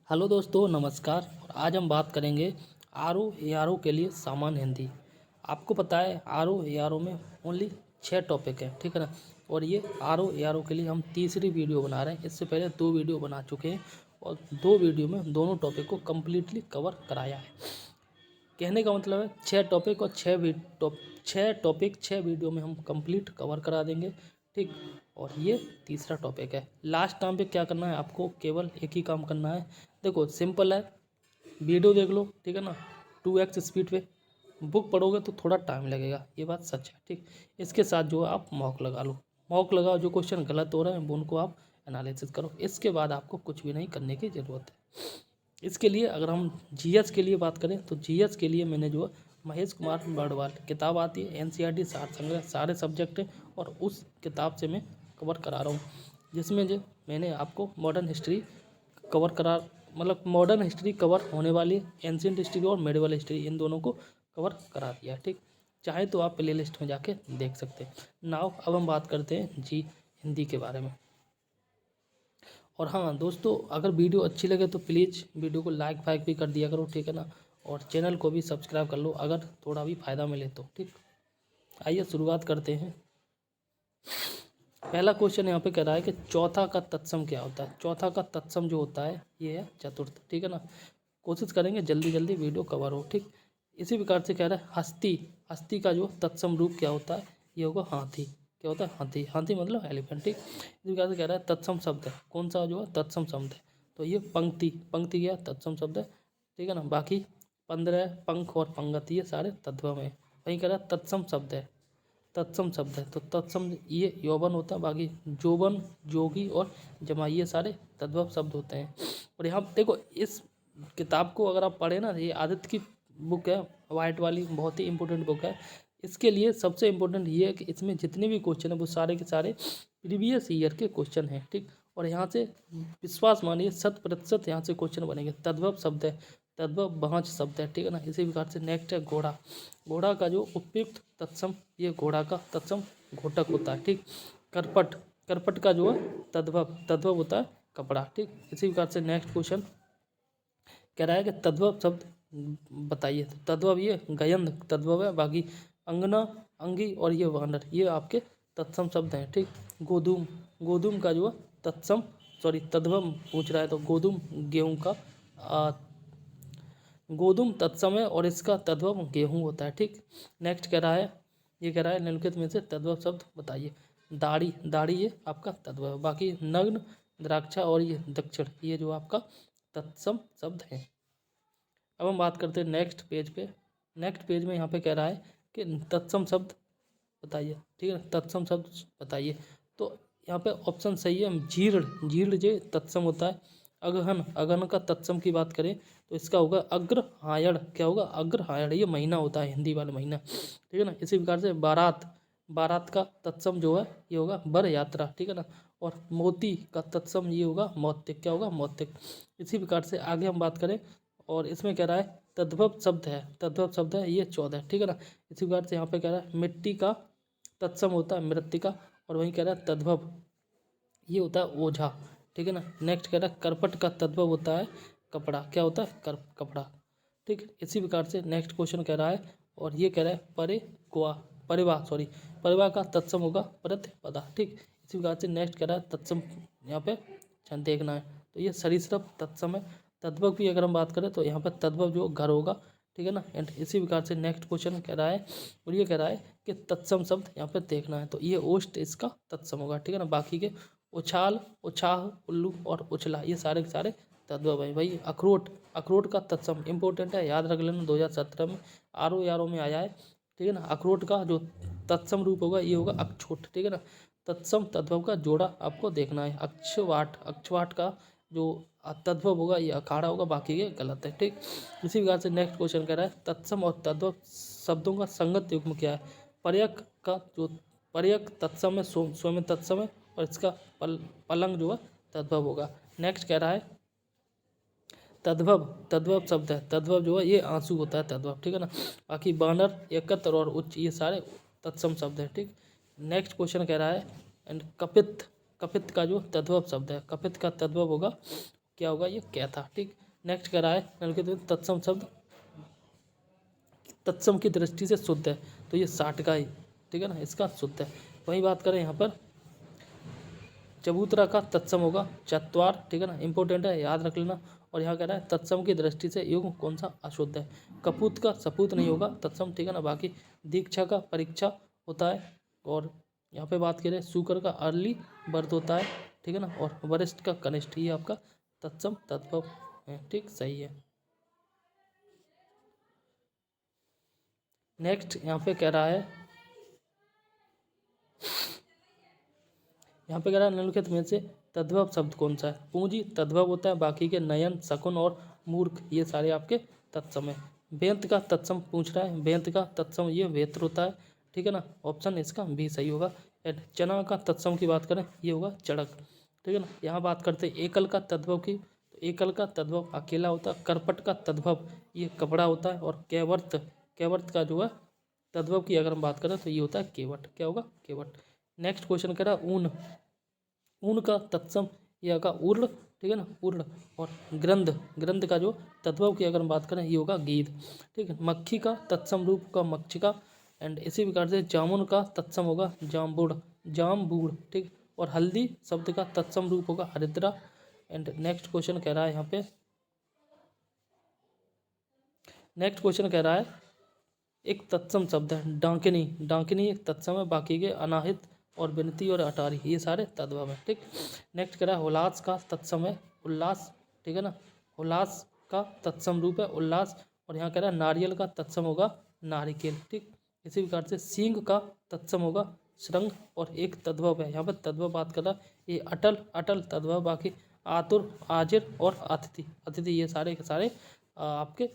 Hello दोस्तों, नमस्कार। और आज हम बात करेंगे R O A R O के लिए सामान्य हिंदी। आपको पता है R O A R O में ओनली 6 टॉपिक हैं, ठीक है ना। और ये R O A R O के लिए हम तीसरी वीडियो बना रहे हैं। इससे पहले 2 वीडियो बना चुके हैं और 2 वीडियो में दोनों टॉपिक को कम्प्लीटली कवर कराया है। कहने का मतलब है 6 टॉपिक और 6 टॉपिक 6 वीडियो में हम कंप्लीट कवर करा देंगे, ठीक। और ये तीसरा टॉपिक है। लास्ट टाइम पे क्या करना है, आपको केवल एक ही काम करना है। देखो सिंपल है, वीडियो देख लो, ठीक है ना, 2x स्पीड पे। बुक पढ़ोगे तो थोड़ा टाइम लगेगा, ये बात सच है, ठीक। इसके साथ जो है आप मॉक लगा लो, मॉक लगाओ। जो क्वेश्चन गलत हो रहे हैं उनको आप एनालिसिस करो। इसके बाद आपको कुछ भी नहीं करने की ज़रूरत है। इसके लिए अगर हम जीएस के लिए बात करें तो जीएस के लिए मैंने जो है महेश कुमार बर्डवाल किताब आती है, एनसीईआरटी सार संग्रह, सारे सब्जेक्ट हैं और उस किताब से मैं कवर करा रहा हूँ। जिसमें जो मैंने आपको मॉडर्न हिस्ट्री कवर करा, मतलब मॉडर्न हिस्ट्री कवर होने वाली, एंशिएंट हिस्ट्री और मेडिवल हिस्ट्री, इन दोनों को कवर करा दिया है, ठीक। चाहे तो आप प्ले लिस्ट में जाके देख सकते हैं। नाउ अब हम बात करते हैं जी हिंदी के बारे में। और हाँ दोस्तों, अगर वीडियो अच्छी लगे तो प्लीज़ वीडियो को लाइक फाइक भी कर दिया करो, ठीक है ना। और चैनल को भी सब्सक्राइब कर लो अगर थोड़ा भी फ़ायदा मिले तो, ठीक। आइए शुरुआत करते हैं। पहला क्वेश्चन यहाँ पे कह रहा है कि चौथा का तत्सम क्या होता है। चौथा का तत्सम जो होता है ये है चतुर्थ, ठीक है ना। कोशिश करेंगे जल्दी जल्दी वीडियो कवर हो, ठीक। इसी प्रकार से कह रहा है हस्ती, हस्ती का जो तत्सम रूप क्या होता है, ये होगा हाथी। क्या होता है, हाथी। हाथी मतलब एलिफेंट, ठीक। इसी प्रकार से कह रहा है तत्सम शब्द है, कौन सा जो है तत्सम शब्द है, तो ये पंक्ति, पंक्ति क्या तत्सम शब्द है, ठीक है ना। बाकी 15 पंख और पंगत ये सारे तद्भव हैं। वहीं कह रहा है तत्सम शब्द है, तत्सम शब्द है, तो तत्सम ये यौवन होता है। बाकी जोबन, जोगी और जमा ये सारे तद्भव शब्द होते हैं। और यहाँ देखो इस किताब को अगर आप पढ़े ना, ये आदित्य की बुक है, वाइट वाली, बहुत ही इंपॉर्टेंट बुक है। इसके लिए सबसे इम्पोर्टेंट ये है कि इसमें जितने भी क्वेश्चन है वो सारे के सारे प्रीवियस ईयर के क्वेश्चन हैं, ठीक। और यहाँ से विश्वास मानिए 100% यहाँ से क्वेश्चन बनेंगे। तद्भव शब्द है, तद्भव भांज शब्द है, ठीक है ना। इसी प्रकार से नेक्स्ट है घोड़ा। घोड़ा का जो उपयुक्त तत्सम, ये घोड़ा का तत्सम घोटक होता है, ठीक। करपट, करपट का जो है तद्भव, तद्भव होता है कपड़ा, ठीक। इसी प्रकार से नेक्स्ट क्वेश्चन कह रहा है कि तद्भव शब्द बताइए। तो तद्भव ये गयंध तद्भव है। बाकी अंगना, अंगी और ये वानर ये आपके तत्सम शब्द हैं, ठीक। गोधूम, गोधूम का जो है तत्सम, सॉरी तद्भव पूछ रहा है तो गोधूम गेहूं का गोधूम तत्सम है और इसका तद्भव गेहूं होता है, ठीक। नेक्स्ट कह रहा है, ये कह रहा है निम्नलिखित में से तद्भव शब्द बताइए। दाढ़ी, दाढ़ी ये आपका तद्भव है। बाकी नग्न, द्राक्षा और ये दक्षिण ये जो आपका तत्सम शब्द है। अब हम बात करते हैं नेक्स्ट पेज पे। नेक्स्ट पेज में यहाँ पे कह रहा है कि तत्सम शब्द बताइए, ठीक है, तत्सम शब्द बताइए। तो यहाँ पे ऑप्शन सही है जीर्ण, जीर्ण जे तत्सम होता है। अगहन, अगहन का तत्सम की बात करें तो इसका होगा अग्रहायण। क्या होगा, अग्रहायण, ये महीना होता है, हिंदी वाला महीना, ठीक है ना। इसी प्रकार से बारात, बारात का तत्सम जो है ये होगा बर यात्रा, ठीक है ना। और मोती का तत्सम ये होगा मौतिक। क्या होगा, मौतिक। इसी प्रकार से आगे हम बात करें और इसमें कह रहा है तद्भव शब्द है, तद्भव शब्द है ये 14, ठीक है ना। इसी प्रकार से यहाँ पे कह रहा है मिट्टी का तत्सम होता है मृत्तिका। और वहीं कह रहा है तद्भव ये होता है ओझा, ठीक है ना। नेक्स्ट कह रहा है करपट का तद्भव होता है कपड़ा। क्या होता है, कपड़ा, ठीक है। इसी प्रकार से नेक्स्ट क्वेश्चन कह रहा है और ये कह रहा है परे कुआ, परिवाह, सॉरी परिवाह का तत्सम होगा प्रतिपदा, ठीक। इसी प्रकार से नेक्स्ट कह रहा है तत्सम यहाँ पे देखना है तो ये सरीसृप तत्सम है। तद्भव की अगर हम बात करें तो यहाँ पर तद्भव जो घर होगा, ठीक है ना। एंड इसी प्रकार से नेक्स्ट क्वेश्चन कह रहा है और ये कह रहा है कि तत्सम शब्द यहाँ पे देखना है तो ये ओष्ट इसका तत्सम होगा, ठीक है ना। बाकी के उछाल, उछाह, उल्लू और उछला ये सारे के सारे तद्भव है। भाई अखरोट, अखरोट का तत्सम इंपॉर्टेंट है, याद रख लेना, 2017 में आर ओ में आया है, ठीक है ना। अखरोट का जो तत्सम रूप होगा ये होगा अक्षोट, ठीक है ना। तत्सम तद्भव का जोड़ा आपको देखना है। अक्षवाट, अक्षवाट का जो तद्भव होगा ये अखाड़ा होगा, बाकी ये गलत है, ठीक। इसी प्रकार से नेक्स्ट क्वेश्चन कह रहा है तत्सम और तद्भव शब्दों का संगत युग्म क्या है। पर्यक का जो पर्यक तत्सम है, स्वयं तत्सम है और इसका पलंग जो है तद्भव होगा। नेक्स्ट कह रहा है तद्भव, तद्भव शब्द है, तद्भव जो है ये आंसू होता है तद्भव, ठीक है ना। बाकी बानर, एकत्र और उच्च ये सारे तत्सम शब्द है, ठीक। नेक्स्ट क्वेश्चन कह रहा है एंड कपित, कपित का जो तद्भव शब्द है, कपित का तद्भव होगा क्या होगा, ये कै था। ठीक, नेक्स्ट कह रहा है निम्नलिखित में तत्सम शब्द तत्सम की दृष्टि से शुद्ध है, तो ये 60 का ही, ठीक है ना, इसका शुद्ध है। वही बात करें यहाँ पर चबूतरा का तत्सम होगा चत्वार, ठीक है ना, इंपॉर्टेंट है, याद रख लेना। और यहाँ कह रहा है तत्सम की दृष्टि से युग्म कौन सा अशुद्ध है, कपूत का सपूत नहीं होगा तत्सम, ठीक है ना। बाकी दीक्षा का परीक्षा होता है, और यहाँ पे बात करें शुकर का अर्ली बर्थ होता है, ठीक है ना, और वरिष्ठ का कनिष्ठ, ये आपका तत्सम तद्भव है। ठीक, सही है। नेक्स्ट यहाँ पे कह रहा है निम्नलिखित में से तद्भव शब्द कौन सा है। पूंजी तद्भव होता है, बाकी के नयन शकुन और मूर्ख ये सारे आपके तत्सम है। बेंत का तत्सम पूछ रहा है, बेंत का तत्सम ये वेत्र होता है, ठीक है ना, ऑप्शन इसका भी सही होगा। एंड चना का तत्सम की बात करें ये होगा चड़क, ठीक है ना। यहाँ बात करते हैं एकल का तद्भव की, तो एकल का तद्भव अकेला होता है। करपट का तद्भव ये कपड़ा होता है, और कैवर्त कैवर्त का जो है तद्भव की अगर हम बात करें तो ये होता है केवट, क्या होगा, केवट। नेक्स्ट क्वेश्चन कह रहा है ऊन, ऊन का तत्सम ये होगा उर्ल, ठीक है ना, उर्ल। और ग्रंथ ग्रंथ का जो तद्भव की अगर हम बात करें ये होगा गीध, ठीक है। मक्खी का तत्सम रूप का मक्षिका, एंड इसी प्रकार से जामुन का तत्सम होगा जाम्बुड़, जाम्बूड़, ठीक। और हल्दी शब्द का तत्सम रूप होगा हरिद्रा। एंड नेक्स्ट क्वेश्चन कह रहा है यहाँ पे नेक्स्ट क्वेश्चन कह रहा है एक तत्सम शब्द है डांकिनी, डांकिनी एक तत्सम है, बाकी के अनाहित और विनती और अटारी ये सारे तद्भव है। ठीक, नेक्स्ट कह रहा है उल्लास का तत्सम है उल्लास, ठीक है ना, उल्लास का तत्सम रूप है उल्लास। और यहाँ कह रहा है नारियल का तत्सम होगा नारिकेल, ठीक। इसी प्रकार से सींग का तत्सम होगा श्रृंग, और एक तद्भव है यहाँ पर तद्भव बात कर रहा है ये अटल, अटल तद्भव। बाकी आतुर आजिर और अतिथि, अतिथि ये सारे के सारे आपके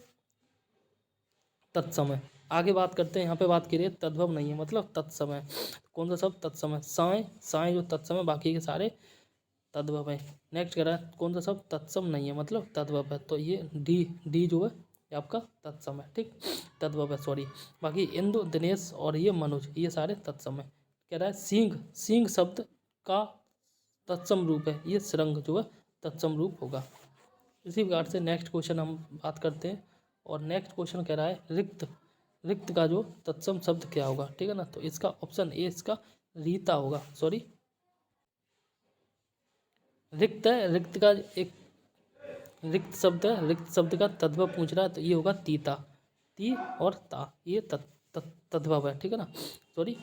तत्सम है। आगे बात करते हैं, यहाँ पे बात करिए तद्भव नहीं है मतलब तत्सम है, कौन सा सब तत्सम है, साय, साय जो तत्सम है, बाकी के सारे तद्भव है। नेक्स्ट कह रहा है कौन सा सब तत्सम नहीं है मतलब तद्भव है, तो ये डी, डी जो है ये आपका तत्सम है, ठीक, तद्भव है, सॉरी। बाकी इंदु दिनेश और ये मनोज ये सारे तत्सम है। कह रहा है सींग, सींग शब्द का तत्सम रूप है ये श्रृंग जो है तत्सम रूप होगा। इसी प्रकार से नेक्स्ट क्वेश्चन हम बात करते हैं, और नेक्स्ट क्वेश्चन कह रहा है रिक्त, रिक्त का जो तत्सम शब्द क्या होगा, ठीक है ना, तो इसका ऑप्शन ए इसका रीता होगा, सॉरी रिक्त है, रिक्त का एक रिक्त शब्द है, रिक्त शब्द का तद्भव पूछ रहा है तो ये होगा तीता, ती और ता ये तद्भव है, ठीक है ना, सॉरी।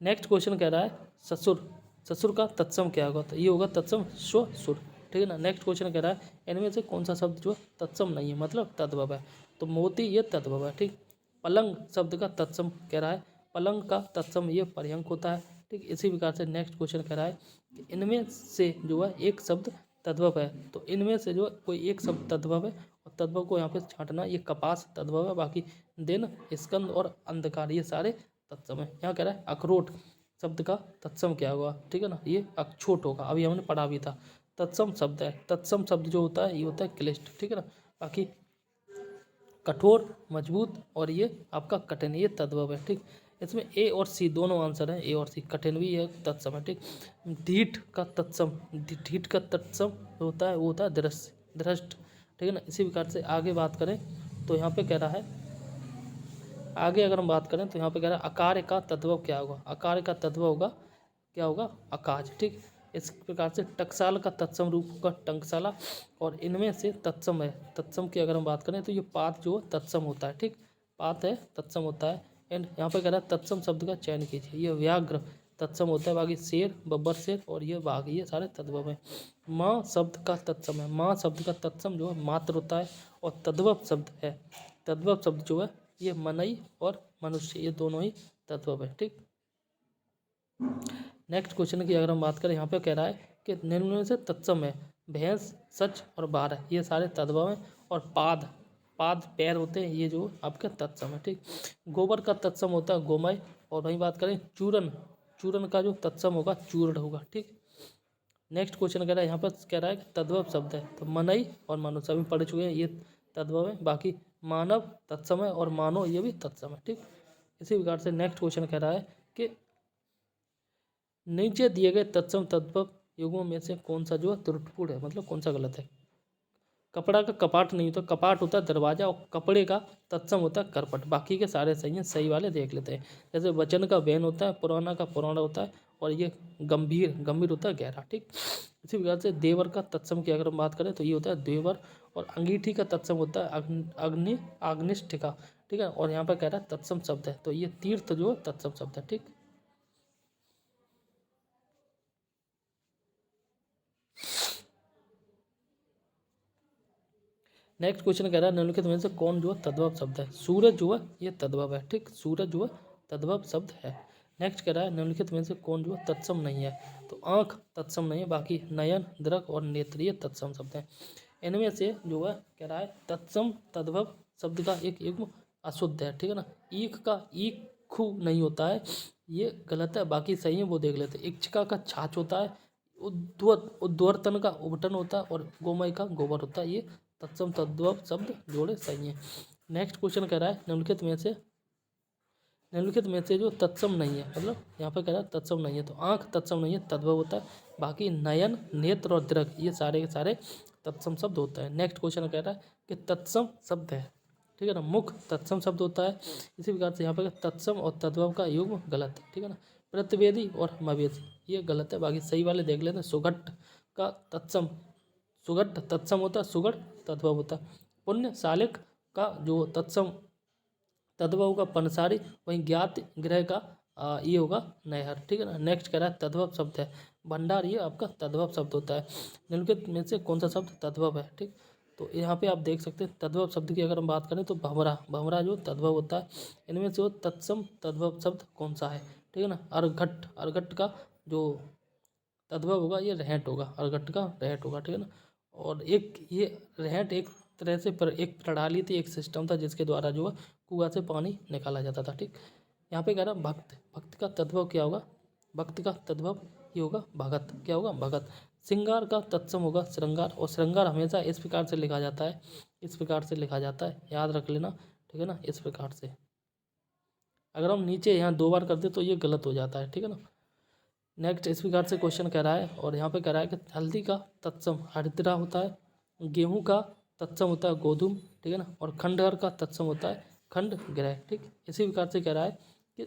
नेक्स्ट क्वेश्चन कह रहा है ससुर, ससुर का तत्सम क्या होगा, तो ये होगा तत्सम स्वसुर, ठीक है ना। नेक्स्ट क्वेश्चन कह रहा है इनमें से कौन सा शब्द जो तत्सम नहीं है मतलब तद्भव है, तो मोती ये तद्भव है, ठीक। पलंग शब्द का तत्सम कह रहा है, पलंग का तत्सम ये पर्यंक होता है, ठीक। इसी प्रकार से नेक्स्ट क्वेश्चन कह रहा है कि इनमें से जो है एक शब्द तद्भव है, तो इनमें से जो कोई एक शब्द तद्भव है, और तद्भव को यहाँ पे छांटना, ये कपास तद्भव है, बाकी दिन स्कंद और अंधकार ये सारे तत्सम है। यहाँ कह रहा है अखरोट शब्द का तत्सम क्या होगा, ठीक है ना, ये अक्षोट होगा, अभी हमने पढ़ा भी था। तत्सम शब्द है, तत्सम शब्द जो होता है ये होता है क्लिष्ट, ठीक है ना। बाकी कठोर, मजबूत और ये आपका कठिन ये तद्भव है, ठीक। इसमें ए और सी दोनों आंसर है, ए और सी, कठिन भी है तत्सम है, ठीक। ढीठ का तत्सम, ढीठ का तत्सम जो होता है वो होता है दृश्य, दृष्ट, ठीक है ना। इसी प्रकार से आगे बात करें तो यहाँ पे कह रहा है, आगे अगर हम बात करें तो यहाँ पे कह रहा है अकार्य का तद्भव क्या होगा, अकार्य का तद्भव होगा क्या होगा अकाज, ठीक। इस प्रकार से टकसाल का तत्सम रूप होगा टंकसाला, और इनमें से तत्सम है, तत्सम की अगर हम बात करें तो ये पात जो तत्सम होता है, ठीक, पात है तत्सम होता है। एंड यहाँ पे कह रहा है तत्सम शब्द का चयन कीजिए, ये व्याघ्र तत्सम होता है, बाकी शेर, बब्बर शेर और ये बाघ ये सारे तद्भव है। माँ शब्द का तत्सम है, माँ शब्द का तत्सम जो है मात्र होता है, और तद्भव शब्द है, तद्भव शब्द जो है ये मनई और मनुष्य ये दोनों ही तद्भव है, ठीक। नेक्स्ट क्वेश्चन की अगर हम बात करें यहाँ पे कह रहा है कि निम्न में से तत्सम है भैंस, सच और बारह ये सारे तद्भव हैं, और पाद, पाद पैर होते हैं ये जो आपके तत्सम है, ठीक। गोबर का तत्सम होता है गोमय, और वहीं बात करें चूरन, चूरन का जो तत्सम होगा चूर्ण होगा, ठीक। नेक्स्ट क्वेश्चन कह रहा है यहाँ पर कह रहा है तद्भव शब्द है, तो मनई और मनुष्य अभी पढ़ चुके हैं ये तद्भव है, बाकी मानव तत्सम है और मानव ये भी तत्सम है, ठीक। इसी प्रकार से नेक्स्ट क्वेश्चन कह रहा है कि नीचे दिए गए तत्सम तद्भव युग्मों में से कौन सा जो है त्रुटिपूर्ण है, मतलब कौन सा गलत है। कपड़ा का कपाट नहीं होता, कपाट होता है दरवाजा, और कपड़े का तत्सम होता है करपट। बाकी के सारे सही हैं, सही वाले देख लेते हैं। जैसे वचन का वैन होता है, पुराना का पुराना होता है, और ये गंभीर गंभीर होता है गहरा, ठीक। इसी प्रकार से देवर का तत्सम की अगर हम बात करें तो ये होता है देवर, और अंगीठी का तत्सम होता है अग्नि आग्निष्ठ का, ठीक है। और यहाँ पर कह रहा है तत्सम शब्द है, तो ये तीर्थ जो है तत्सम शब्द है, ठीक। नेक्स्ट क्वेश्चन कह रहा है निम्नलिखित में से कौन जो है तद्भव शब्द है। सूरज जो है ये तद्भव है, ठीक। सूरज जो है तद्भव शब्द है। नेक्स्ट कह रहा है निम्नलिखित में से कौन जो है तत्सम नहीं है। तो आंख तत्सम नहीं है, बाकी नयन, दृक और नेत्र ये तत्सम शब्द हैं। इनमें से जो है कह रहा है तत्सम तद्भव शब्द का एक युग्म अशुद्ध है, ठीक है ना। ईख का ईखु नहीं होता है, ये गलत है। बाकी सही है वो देख लेते हैं। इक्षिका का छाछ होता है, उद्वर्तन का उबटन होता है, और गोमय का गोबर होता है, ये तत्सम तद्भव शब्द जोड़े सही है। नेक्स्ट क्वेश्चन कह रहा है निम्नलिखित में से जो तत्सम नहीं है, मतलब यहाँ पर कह रहा है तत्सम नहीं है, तो आंख तत्सम नहीं है, तद्भव होता है। बाकी नयन, नेत्र और दृक ये सारे के सारे तत्सम शब्द होता है। नेक्स्ट क्वेश्चन कह रहा है कि तत्सम शब्द है, ठीक है ना। मुख तत्सम शब्द होता है। इसी प्रकार से यहाँ पर तत्सम और तद्भव का युग्म गलत है, ठीक है ना। प्रतिवेदी और मवेशी ये गलत है। बाकी सही वाले देख लेते हैं। सुघट का तत्सम, सुगढ़ तत्सम होता है, सुगढ़ तद्भव होता है। पुण्य शालिक का जो तत्सम तद्भव होगा पंसारी, वहीं ज्ञात ग्रह का ये होगा नहर, ठीक है ना। नेक्स्ट कह रहा है तद्भव शब्द है भंडार, ये आपका तद्भव शब्द होता है। निम्नलिखित में से कौन सा शब्द तद्भव है, ठीक। तो यहाँ पे आप देख सकते हैं तद्भव शब्द की अगर हम बात करें तो भंवरा, भंवरा जो तद्भव होता है। इनमें से वो तत्सम तद्भव शब्द कौन सा है, ठीक है ना। अर्घट, अर्घट का जो तद्भव होगा ये रहट होगा, अर्घट का रहट होगा, ठीक है ना। और एक ये रहट एक तरह से एक प्रणाली थी, एक सिस्टम था जिसके द्वारा जो है कुआं से पानी निकाला जाता था, ठीक। यहाँ पे कह रहा भक्त, भक्त का तद्भव क्या होगा, भक्त का तद्भव ये होगा भगत, क्या होगा भगत। श्रृंगार का तत्सम होगा श्रृंगार, और श्रृंगार हमेशा इस प्रकार से लिखा जाता है, इस प्रकार से लिखा जाता है, याद रख लेना, ठीक है ना, इस प्रकार से। अगर हम नीचे यहाँ 2 बार कर दे तो ये गलत हो जाता है, ठीक है ना। नेक्स्ट इस प्रकार से क्वेश्चन कह रहा है, और यहाँ पे कह रहा है कि हल्दी का तत्सम हरिद्रा होता है, गेहूं का तत्सम होता है गोधूम, ठीक है ना। और खंडहर का तत्सम होता है खंड ग्रह, ठीक। इसी प्रकार से कह रहा है कि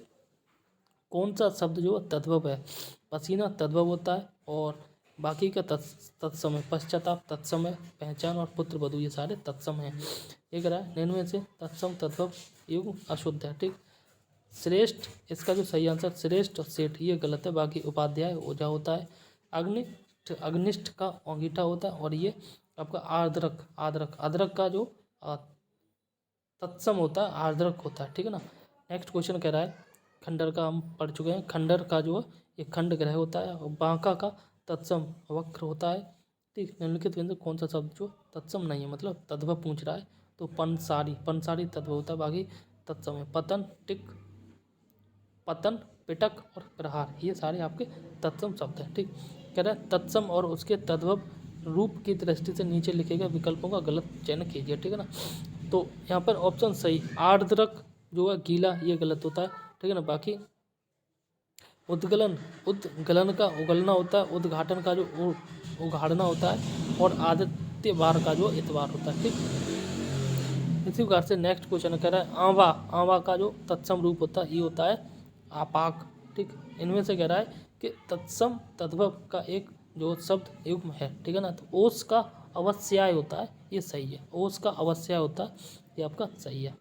कौन सा शब्द जो तद्भव है। पसीना तद्भव होता है, और बाकी का तत्सम है पश्चाताप तत्सम है, पहचान और पुत्र वधू ये सारे तत्सम हैं। ये कह रहा है निम्न से तत्सम तद्भव युग्म अशुद्ध है, ठीक। श्रेष्ठ इसका जो सही आंसर श्रेष्ठ और सेठ ये गलत है। बाकी उपाध्याय ओझा होता है। अग्निष्ठ, अग्निष्ठ का अंगीठा होता है, और ये आपका आर्द्रक, आद्रक, अदरक का जो तत्सम होता है आर्द्रक होता है, ठीक है ना। नेक्स्ट क्वेश्चन कह रहा है खंडर का हम पढ़ चुके हैं, खंडर का जो है ये खंड ग्रह होता है, और बांका का तत्सम वक्र होता है, ठीक। निम्नलिखित में से कौन सा शब्द जो तत्सम नहीं है, मतलब तद्भव पूछ रहा है, तो पंसारी, पंसारी तद्भव होता है। बाकी तत्सम है पतन, टिक, पतन, पिटक और प्रहार ये सारे आपके तत्सम शब्द हैं, ठीक। कह रहा है तत्सम और उसके तद्भव रूप की दृष्टि से नीचे लिखे गए विकल्पों का गलत चयन कीजिए, ठीक है ना। तो यहाँ पर ऑप्शन सही आर्द्रक जो है गीला ये गलत होता है, ठीक है ना। बाकी उद्गलन, उद्गलन का उगलना होता है, उद्घाटन का जो उघाड़ना होता है, और आदित्यवार का जो इतवार होता है, ठीक। इसी प्रकार से नेक्स्ट क्वेश्चन कह रहा है आंवा, आंवा का जो तत्सम रूप होता है ये होता है आपाक, ठीक। इनमें से कह रहा है कि तत्सम तद्भव का एक जो शब्द युग्म है, ठीक है ना। तो ओस का अवश्याय होता है, ये सही है, ओस का अवश्याय होता है, ये आपका सही है।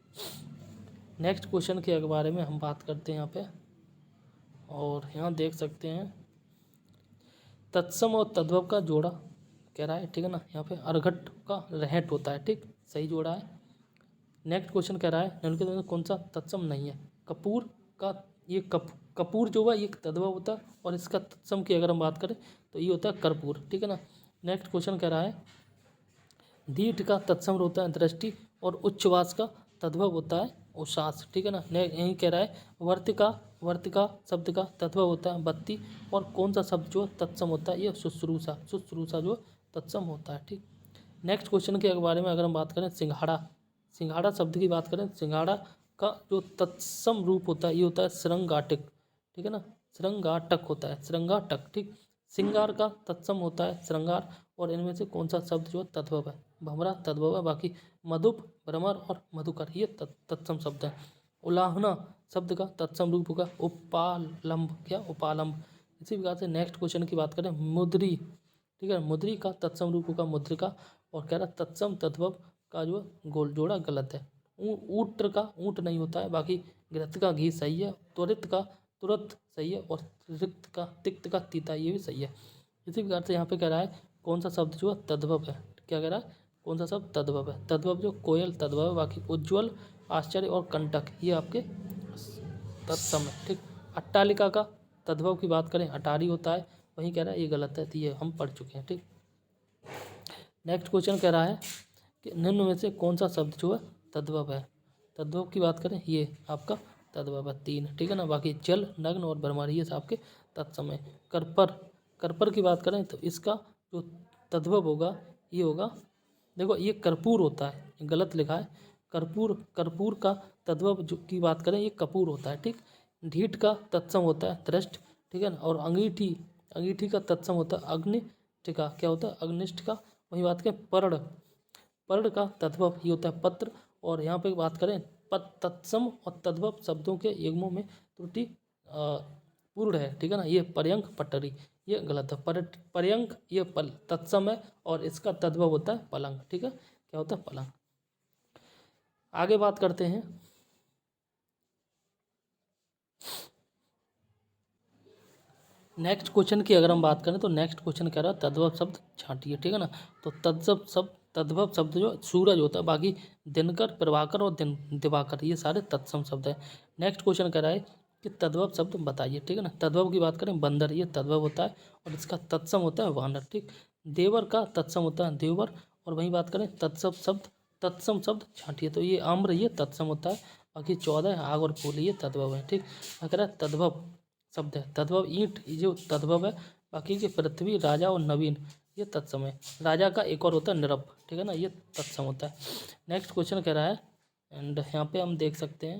नेक्स्ट क्वेश्चन के बारे में हम बात करते हैं यहाँ पे, और यहाँ देख सकते हैं तत्सम और तद्भव का जोड़ा कह रहा है, ठीक है ना। यहाँ पे अर्घट का रहट होता है, ठीक, सही जोड़ा है। नेक्स्ट क्वेश्चन कह रहा है निम्नलिखित में कौन सा तत्सम नहीं है। कपूर का ये कपूर जो है ये तद्भव होता है, और इसका तत्सम की अगर हम बात करें तो ये होता है कर्पूर, ठीक है ना। नेक्स्ट क्वेश्चन कह रहा है दीर्घ का तत्सम होता है दृष्टि, और उच्छ्वास का तद्भव होता है उश्वास, ठीक है ना। यही कह रहा है वर्त का शब्द का तद्भव होता है बत्ती, और कौन सा शब्द जो तत्सम होता है ये शुश्रूषा, शुश्रूषा जो तत्सम होता है, ठीक। नेक्स्ट क्वेश्चन के बारे में अगर हम बात करें सिंघाड़ा, सिंघाड़ा शब्द की बात करें, सिंघाड़ा का जो तत्सम रूप होता है ये होता है श्रृंगाटिक, ठीक है ना, श्रृंगाटक होता है, श्रृंगाटक, ठीक। श्रृंगार का तत्सम होता है श्रृंगार, और इनमें से कौन सा शब्द जो है तद्भव है? भमरा तद्भव है। बाकी मधुप, भ्रमर और मधुकर ये तत्सम शब्द है। उलाहना शब्द का तत्सम रूप होगा उपालंब, क्या उपालंब। इसी प्रकार से नेक्स्ट क्वेश्चन की बात करें, मुद्री, ठीक है, मुद्री का तत्सम रूप होगा मुद्रिका, और कह रहा तत्सम तद्भव का जो गोल जोड़ा गलत है। ऊत्र का ऊंट नहीं होता है। बाकी घृत का घी सही है, त्वरित का तुरंत सही है, और रिक्त का तिक्त का तीता ये भी सही है। इसी प्रकार से यहाँ पे कह रहा है कौन सा शब्द जो है तद्भव है? क्या कह रहा है? कौन सा शब्द तद्भव है? तद्भव जो कोयल तद्भव है। बाकी उज्ज्वल, आश्चर्य और कंटक ये आपके तत्सम है। ठीक, अट्टालिका का तद्भव की बात करें अटारी होता है, वहीं कह रहा है ये गलत है, तो ये हम पढ़ चुके हैं। ठीक, नेक्स्ट क्वेश्चन कह रहा है कि निम्न में से कौन सा शब्द जो है तद्भव है? तद्भव की बात करें ये आपका तद्भव है 3, ठीक है ना। बाकी जल, नग्न और भ्रमर ये आपके तत्सम है। करपर, करपर की बात करें तो इसका जो तद्भव होगा ये होगा, देखो ये कर्पूर होता है, गलत लिखा है कर्पूर, कर्पूर का तद्भव जो की बात करें ये कपूर होता है। ठीक, ढीठ का तत्सम होता है दृष्ट, ठीक है ना। और अंगीठी, अंगीठी का तत्सम होता है अग्निष्ठ का, क्या होता है? अग्निष्ठ का। वही बात करें पर्ण, पर्ण का तद्भव ये होता है पत्र। और यहाँ पे बात करें तत्सम और तद्भव शब्दों के युग्मों में त्रुटि पूर्ण है, ठीक है ना। ये पर्यंक पटरी ये गलत है। पर्यंक ये तत्सम है और इसका तद्भव होता है पलंग, ठीक है। क्या होता है? पलंग। आगे बात करते हैं, नेक्स्ट क्वेश्चन की अगर हम बात करें तो नेक्स्ट क्वेश्चन कह रहा है तद्भव शब्द छांटिए, ठीक है ना। तो तद्भव शब्द जो सूरज होता है, बाकी दिनकर, प्रभाकर और दिवाकर ये सारे तत्सम शब्द है। नेक्स्ट क्वेश्चन कह रहा है कि तद्भव शब्द बताइए, ठीक है ना। तद्भव की बात करें बंदर ये तद्भव होता है और इसका तत्सम होता है वानर। ठीक, देवर का तत्सम होता है देवर। और वहीं बात करें तत्सम शब्द छांटिए तो ये आम्र ये तत्सम होता है। बाकी 14 आग और फूल ये तद्भव है। ठीक, कह रहा है तद्भव शब्द है तद्भव ईंट ये जो तद्भव है। बाकी के पृथ्वी, राजा और नवीन ये तत्सम है। राजा का एक और होता है निरप, ठीक है ना, ये तत्सम होता है। नेक्स्ट क्वेश्चन कह रहा है, एंड यहाँ पे हम देख सकते हैं,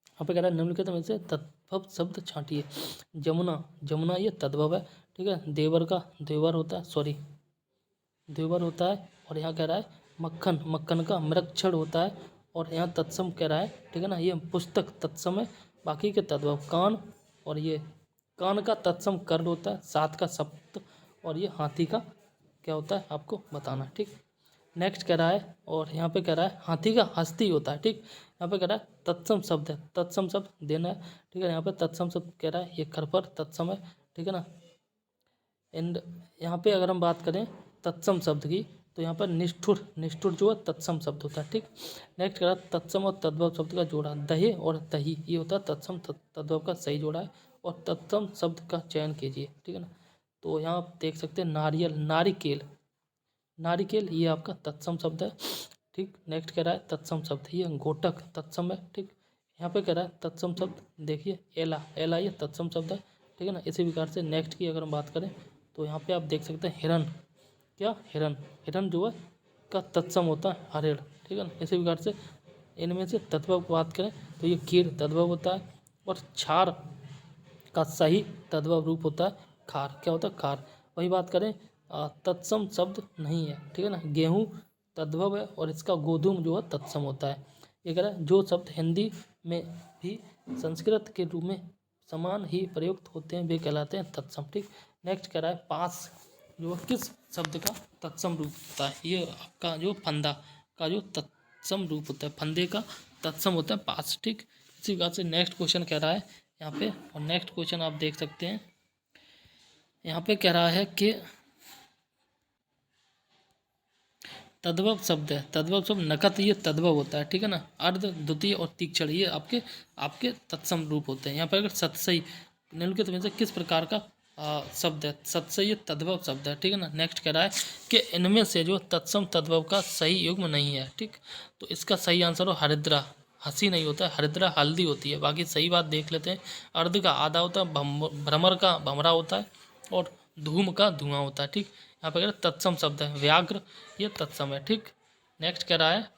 यहाँ पे कह रहा है निम्नलिखित में से तद्भव शब्द छांटिए। जमुना, जमुना ये तद्भव है, ठीक है। देवर का देवर होता है, देवर होता है। और यहाँ कह रहा है मक्खन, मक्खन का मृक्षण होता है। और यहाँ तत्सम कह रहा है, ठीक है ना, ये पुस्तक तत्सम है। बाकी के तद्भव कान, और ये कान का तत्सम कर्ण होता है। 7 का सप्त, और ये हाथी का क्या होता है आपको बताना। ठीक, नेक्स्ट कह रहा है, और यहाँ पे कह रहा है हाथी का हस्ती होता है। ठीक, यहाँ पे कह रहा है तत्सम शब्द है, तत्सम शब्द देना है, ठीक है। यहाँ पे तत्सम शब्द कह रहा है ये खरपर तत्सम है, ठीक है ना। एंड यहाँ पे अगर हम बात करें तत्सम शब्द की तो यहाँ पर निष्ठुर, निष्ठुर जो है तत्सम शब्द होता है। ठीक, नेक्स्ट करा तत्सम और तद्भव शब्द का जोड़ा, दहे और दही ये होता है तत्सम तद्भव का सही जोड़ा है। और तत्सम शब्द का चयन कीजिए, ठीक है ना। तो यहाँ आप देख सकते हैं नारियल, नारिकेल, नारिकेल ये आपका तत्सम शब्द है। ठीक, नेक्स्ट कह रहा है तत्सम शब्द ये घोटक तत्सम है। ठीक, यहाँ पे कह रहा है तत्सम शब्द देखिए एला, एला ये तत्सम शब्द है, ठीक है ना। इसी प्रकार से नेक्स्ट की अगर हम बात करें तो यहाँ पे आप देख सकते हैं हिरन, क्या हिरन, हिरन जो है का तत्सम होता है हरिण, ठीक है ना। इसी प्रकार से इनमें से तद्भव की बात करें तो ये कीड़ तद्भव होता है। और क्षार का सही तद्भव रूप होता है खार, क्या होता है खार। वही बात करें तत्सम शब्द नहीं है, ठीक है ना। गेहूँ तद्भव है और इसका गोधूम जो है तत्सम होता है। ये कह रहा है जो शब्द हिंदी में भी संस्कृत के रूप में समान ही प्रयुक्त होते हैं वे कहलाते हैं तत्सम। ठीक, नेक्स्ट कह रहा है पास जो किस शब्द का तत्सम रूप होता है? ये आपका जो फंदा का जो तत्सम रूप होता है, फंदे का तत्सम होता है पास। ठीक, इसी प्रकार से नेक्स्ट क्वेश्चन कह रहा है यहाँ पे, और नेक्स्ट क्वेश्चन आप देख सकते हैं यहाँ पे कह रहा है कि तद्भव शब्द है, तद्भव शब्द नकत ये तद्भव होता है, ठीक है ना। अर्ध, द्वितीय और तीक्षण ये आपके आपके तत्सम रूप होते हैं। यहाँ पर अगर सत्सई निम्नलिखित में से किस प्रकार का शब्द है? सत्सई ये तद्भव शब्द है, ठीक है ना। नेक्स्ट कह रहा है कि इनमें से जो तत्सम तद्भव का सही युग्म नहीं है। ठीक, तो इसका सही आंसर हो हरिद्रा, हंसी नहीं होता है, हरिद्रा हल्दी होती है। बाकी सही बात देख लेते हैं, अर्ध का आधा होता है, भ्रमर का भमरा होता है, और धूम का धुआं होता है। ठीक, यहाँ पे कह रहे हैं तत्सम शब्द है व्याघ्र ये तत्सम है। ठीक, नेक्स्ट कह रहा है,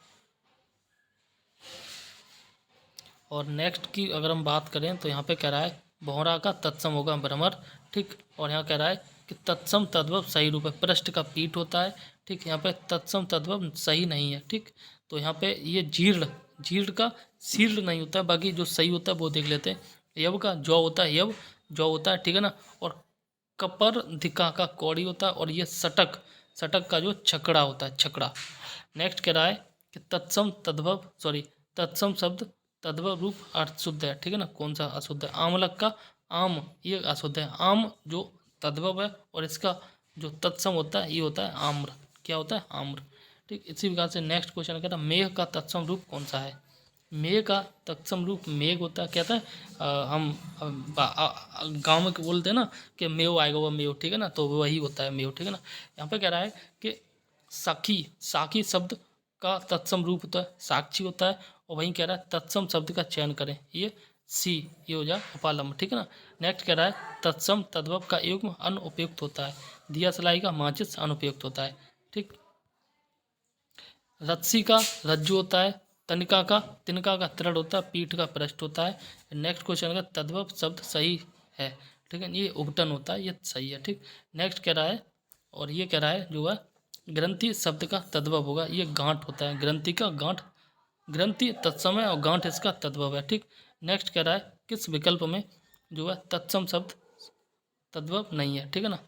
और नेक्स्ट की अगर हम बात करें तो यहाँ पे कह रहा है भौरा का तत्सम होगा भ्रमर, ठीक। और यहाँ कह रहा है कि तत्सम तद्भव सही रूप है, पृष्ठ का पीठ होता है, ठीक। यहाँ पे तत्सम तद्भव सही नहीं है, ठीक। तो यहाँ पे ये जीर्ण, जीर्ण का शीर्ण नहीं होता है, बाकी जो सही होता है वो देख लेते हैं। यव का जौ होता है, यव जौ होता है, ठीक है ना। और कपर दिका का कौड़ी होता है, और ये सटक, सटक का जो छकड़ा होता है, छकड़ा। नेक्स्ट कह रहा है कि तत्सम तद्भव, सॉरी, तत्सम शब्द तद्भव रूप अर्थ शुद्ध है, ठीक है ना। कौन सा अशुद्ध है? आमलक का आम, ये अशुद्ध है। आम जो तद्भव है और इसका जो तत्सम होता है ये होता है आम्र। क्या होता है? आम्र, ठीक। इसी प्रकार से नेक्स्ट क्वेश्चन कहता है मेघ का तत्सम रूप कौन सा है? मेघ का तत्सम रूप मेघ होता है, कहता है हम गाँव में बोलते हैं ना कि मेव आएगा, वो मेव, ठीक है ना, तो वही होता है मेव, ठीक है ना। यहाँ पे कह रहा है कि साखी, साखी शब्द का तत्सम रूप होता है साक्षी होता है, और वहीं कह रहा है तत्सम शब्द का चयन करें, ये सी, ये हो जाए उपालंब, ठीक है ना। नेक्स्ट कह रहा है तत्सम तद्भव का युग्म अनुपयुक्त होता है, दिया सलाई का माचिस अनुपयुक्त होता है, ठीक। रस्सी का रज्जु होता है, तनिका का तिनका का तृण होता है, पीठ का पृष्ठ होता है। नेक्स्ट क्वेश्चन का तद्भव शब्द सही है, ठीक है, ये उपटन होता है, ये सही है, ठीक। नेक्स्ट कह रहा है, और ये कह रहा है जो है ग्रंथि शब्द का तद्भव होगा, ये गांठ होता है, ग्रंथि का गांठ, ग्रंथि तत्सम है और गांठ इसका तद्भव है, ठीक। नेक्स्ट कह रहा है किस विकल्प में जो है तत्सम शब्द तद्भव नहीं है, ठीक है ना।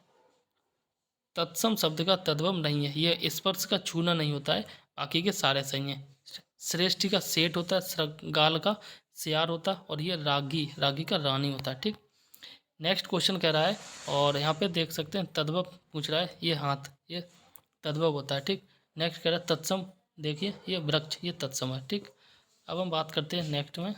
तत्सम शब्द का तद्भव नहीं है, ये स्पर्श का छूना नहीं होता है, बाकी के सारे सही हैं। श्रेष्ठी का सेठ होता है, श्रृंगाल का सियार होता है, और ये रागी, रागी का रानी होता है, ठीक। नेक्स्ट क्वेश्चन कह रहा है, और यहाँ पे देख सकते हैं तद्भव पूछ रहा है, ये हाथ, ये तद्भव होता है, ठीक। नेक्स्ट कह रहा है तत्सम, देखिए ये वृक्ष, ये तत्सम है, ठीक। अब हम बात करते हैं नेक्स्ट में।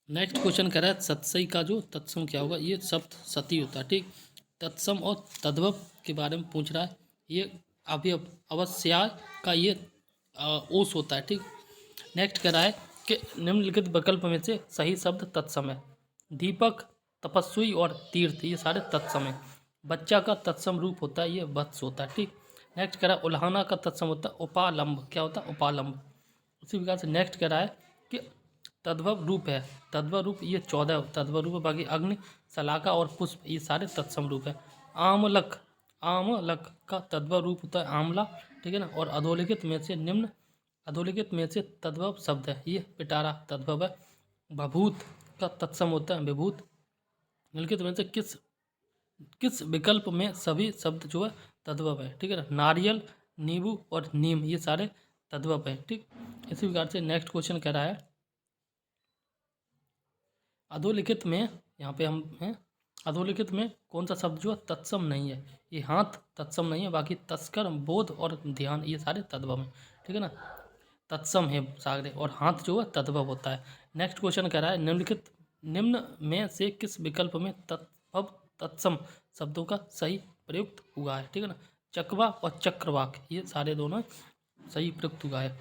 नेक्स्ट क्वेश्चन कह रहा है सतसई का जो तत्सम क्या होगा, ये शब्द सती होता है, ठीक। तत्सम और तद्भव के बारे में पूछ रहा है, ये अवयव अवश्या का ये ओस होता है, ठीक। नेक्स्ट कह रहा है कि निम्नलिखित विकल्प में से सही शब्द तत्सम है। दीपक, तपस्वी और तीर्थ, ये सारे तत्सम है। बच्चा का तत्सम रूप होता है, ये वत्स होता है, ठीक। नेक्स्ट कह रहा है उल्हाना का तत्सम होता है उपालंब, क्या होता है? उपालंब। उसी प्रकार से नेक्स्ट कह रहा है कि तद्भव रूप है, तद्भव रूप ये 14 तद्भव रूप है, बाकी अग्नि, शलाका और पुष्प ये सारे तत्सम रूप है। आमलक, आमलक का तद्भव रूप होता है आमला, ठीक है ना। और अधोलिखित में से निम्न, अधोलिखित में से तद्भव शब्द है, ये पिटारा तद्भव है। भभूत का तत्सम होता है विभूत। निम्नलिखित में से किस किस विकल्प में सभी शब्द जो है तद्भव है, ठीक है ना। नारियल, नींबू और नीम ये सारे तद्भव है, ठीक। इसी प्रकार से नेक्स्ट क्वेश्चन कह रहा है अधोलिखित में, यहाँ पे हम हैं, अधोलिखित में कौन सा शब्द जो है तत्सम नहीं है? ये हाथ तत्सम नहीं है, बाकी तस्कर, बोध और ध्यान ये सारे तद्भव हैं, ठीक है ना। तत्सम है सागरे, और हाथ जो है तद्भव होता है। नेक्स्ट क्वेश्चन कह रहा है निम्नलिखित, निम्न में से किस विकल्प में तत्भव तत्सम शब्दों का सही प्रयुक्त हुआ है, ठीक है ना। चकवा और चक्रवाक ये सारे दोनों सही प्रयुक्त हुआ है।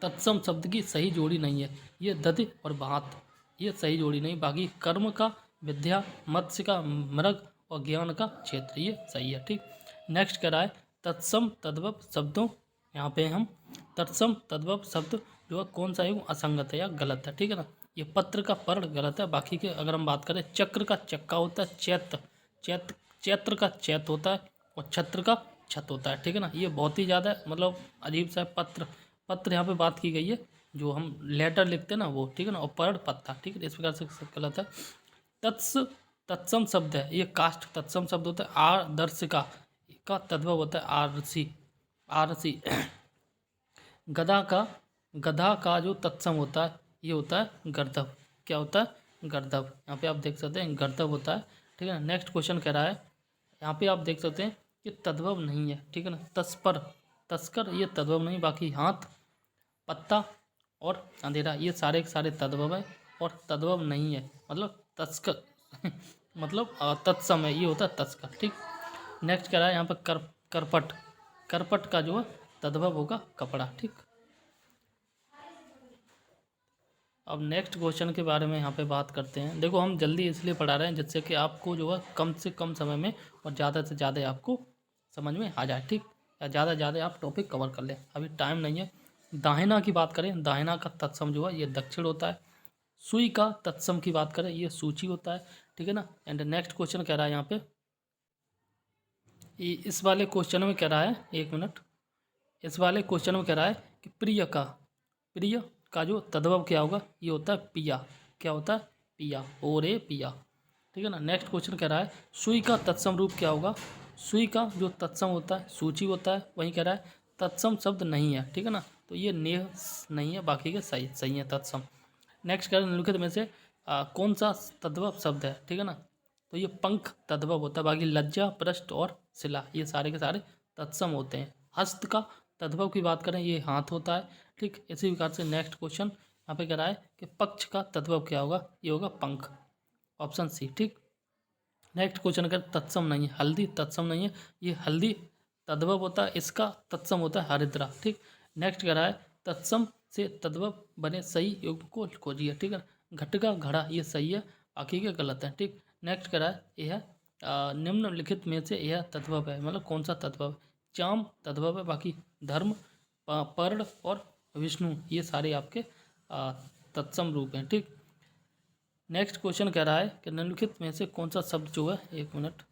तत्सम शब्द की सही जोड़ी नहीं है, ये दधि और भात ये सही जोड़ी नहीं, बाकी कर्म का विद्या, मत्स्य का मृग और ज्ञान का क्षेत्र ये सही है, ठीक। नेक्स्ट कह रहा है तत्सम तद्भव शब्दों, यहाँ पे हम तत्सम तद्भव शब्द जो है कौन सा है वो असंगत है या गलत है, ठीक है ना। ये पत्र का पर्ण गलत है, बाकी के अगर हम बात करें चक्र का चक्का होता है, चैत्र, चैत्र, चैत्र का चैत होता है, और छत्र का छत होता है, ठीक है ना। ये बहुत ही ज़्यादा मतलब अजीब सा है। पत्र, पत्र यहाँ पे बात की गई है, जो हम लेटर लिखते हैं ना वो, ठीक है ना। और पर्ण पत्ता, ठीक है, इस प्रकार से गलत है। तत्स तत्सम शब्द है, ये काष्ठ तत्सम शब्द होता है। आदर्शिका का तद्भव होता है आरसी, आरसी। गधा का, गधा का जो तत्सम होता है ये होता है गर्दभ, क्या होता है? गर्दभ। यहाँ पे आप देख सकते हैं गर्दभ होता है, ठीक है ना। नेक्स्ट क्वेश्चन कह रहा है, यहाँ पे आप देख सकते हैं कि तद्भव नहीं है, ठीक है ना। तस्पर, तस्कर ये तद्भव नहीं, बाकी हाथ, पत्ता और अंधेरा ये सारे के सारे तद्भव है, और तद्भव नहीं है मतलब तस्कर मतलब तत्सम है, ये होता है तस्कर, ठीक। नेक्स्ट कह रहा है यहाँ पर करपट, करपट का जो है तद्भव होगा कपड़ा, ठीक। अब नेक्स्ट क्वेश्चन के बारे में यहाँ पे बात करते हैं। देखो हम जल्दी इसलिए पढ़ा रहे हैं जिससे कि आपको जो है कम से कम समय में और ज़्यादा से ज़्यादा आपको समझ में आ जाए, ठीक। या ज़्यादा से ज़्यादा आप टॉपिक कवर कर लें, अभी टाइम नहीं है, दाहिना की बात करें, दाहिना का तत्सम जो है ये दक्षिण होता है। सुई का तत्सम की बात करें ये सूची होता है, ठीक है ना। एंड नेक्स्ट क्वेश्चन कह रहा है यहाँ पे, इस वाले क्वेश्चन में कह रहा है, एक मिनट, इस वाले क्वेश्चन में कह रहा है कि प्रिय का जो तद्भव क्या होगा, ये होता है पिया। क्या होता है? पिया, ओ रे पिया, ठीक है ना। नेक्स्ट क्वेश्चन कह रहा है सुई का तत्सम रूप क्या होगा। सुई का जो तत्सम होता है सूची होता है। वहीं कह रहा है तत्सम शब्द नहीं है, ठीक है ना, तो ये नेह नहीं है, बाकी के सही सही है तत्सम। नेक्स्ट कह रहा है निम्नलिखित में से कौन सा तद्भव शब्द है, ठीक है ना, तो ये पंख तद्भव होता है। बाकी लज्जा, पृष्ठ और शिला ये सारे के सारे तत्सम होते हैं। हस्त का तद्भव की बात करें ये हाथ होता है, ठीक। इसी प्रकार से नेक्स्ट क्वेश्चन यहाँ पे कह रहा है कि पक्ष का तद्भव क्या होगा, ये होगा पंख, ऑप्शन सी, ठीक। नेक्स्ट क्वेश्चन अगर तत्सम नहीं है, हल्दी तत्सम नहीं है, ये हल्दी तद्भव होता है, इसका तत्सम होता है हरिद्रा, ठीक। नेक्स्ट कह रहा है तत्सम से तद्भव बने सही युग्म को खोजिए, ठीक है। घट का घड़ा ये सही है, बाकी के गलत है, ठीक। नेक्स्ट कह रहा है यह निम्नलिखित में से यह तद्भव है, मतलब कौन सा तद्भव है। चाम तद्भव है, बाकी धर्म, पर्ण और विष्णु ये सारे आपके तत्सम रूप हैं, ठीक। नेक्स्ट क्वेश्चन कह रहा है कि निम्नलिखित में से कौन सा शब्द जो है, एक मिनट,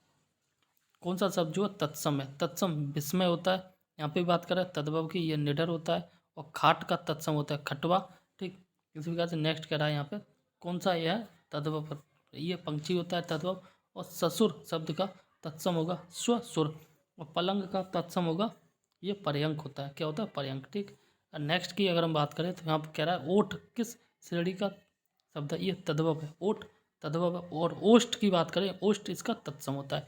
कौन सा शब्द जो है तत्सम है। तत्सम विस्मय होता है, यहाँ पे बात करें तद्भव की, ये निडर होता है। और खाट का तत्सम होता है खटवा, ठीक। इसी प्रकार से नेक्स्ट कह रहा है यहाँ पे कौन सा यह है तद्भव, ये पंक्षी होता है तद्भव। और ससुर शब्द का तत्सम होगा स्वसुर। और पलंग का तत्सम होगा ये पर्यंक होता है, क्या होता है पर्यंक, ठीक। और नेक्स्ट की अगर हम बात करें तो यहाँ पर कह रहा है ओठ किस श्रेणी का शब्द है, ये तद्भव है, ओठ तद्भव है। और ओष्ठ की बात करें, ओष्ठ इसका तत्सम होता है।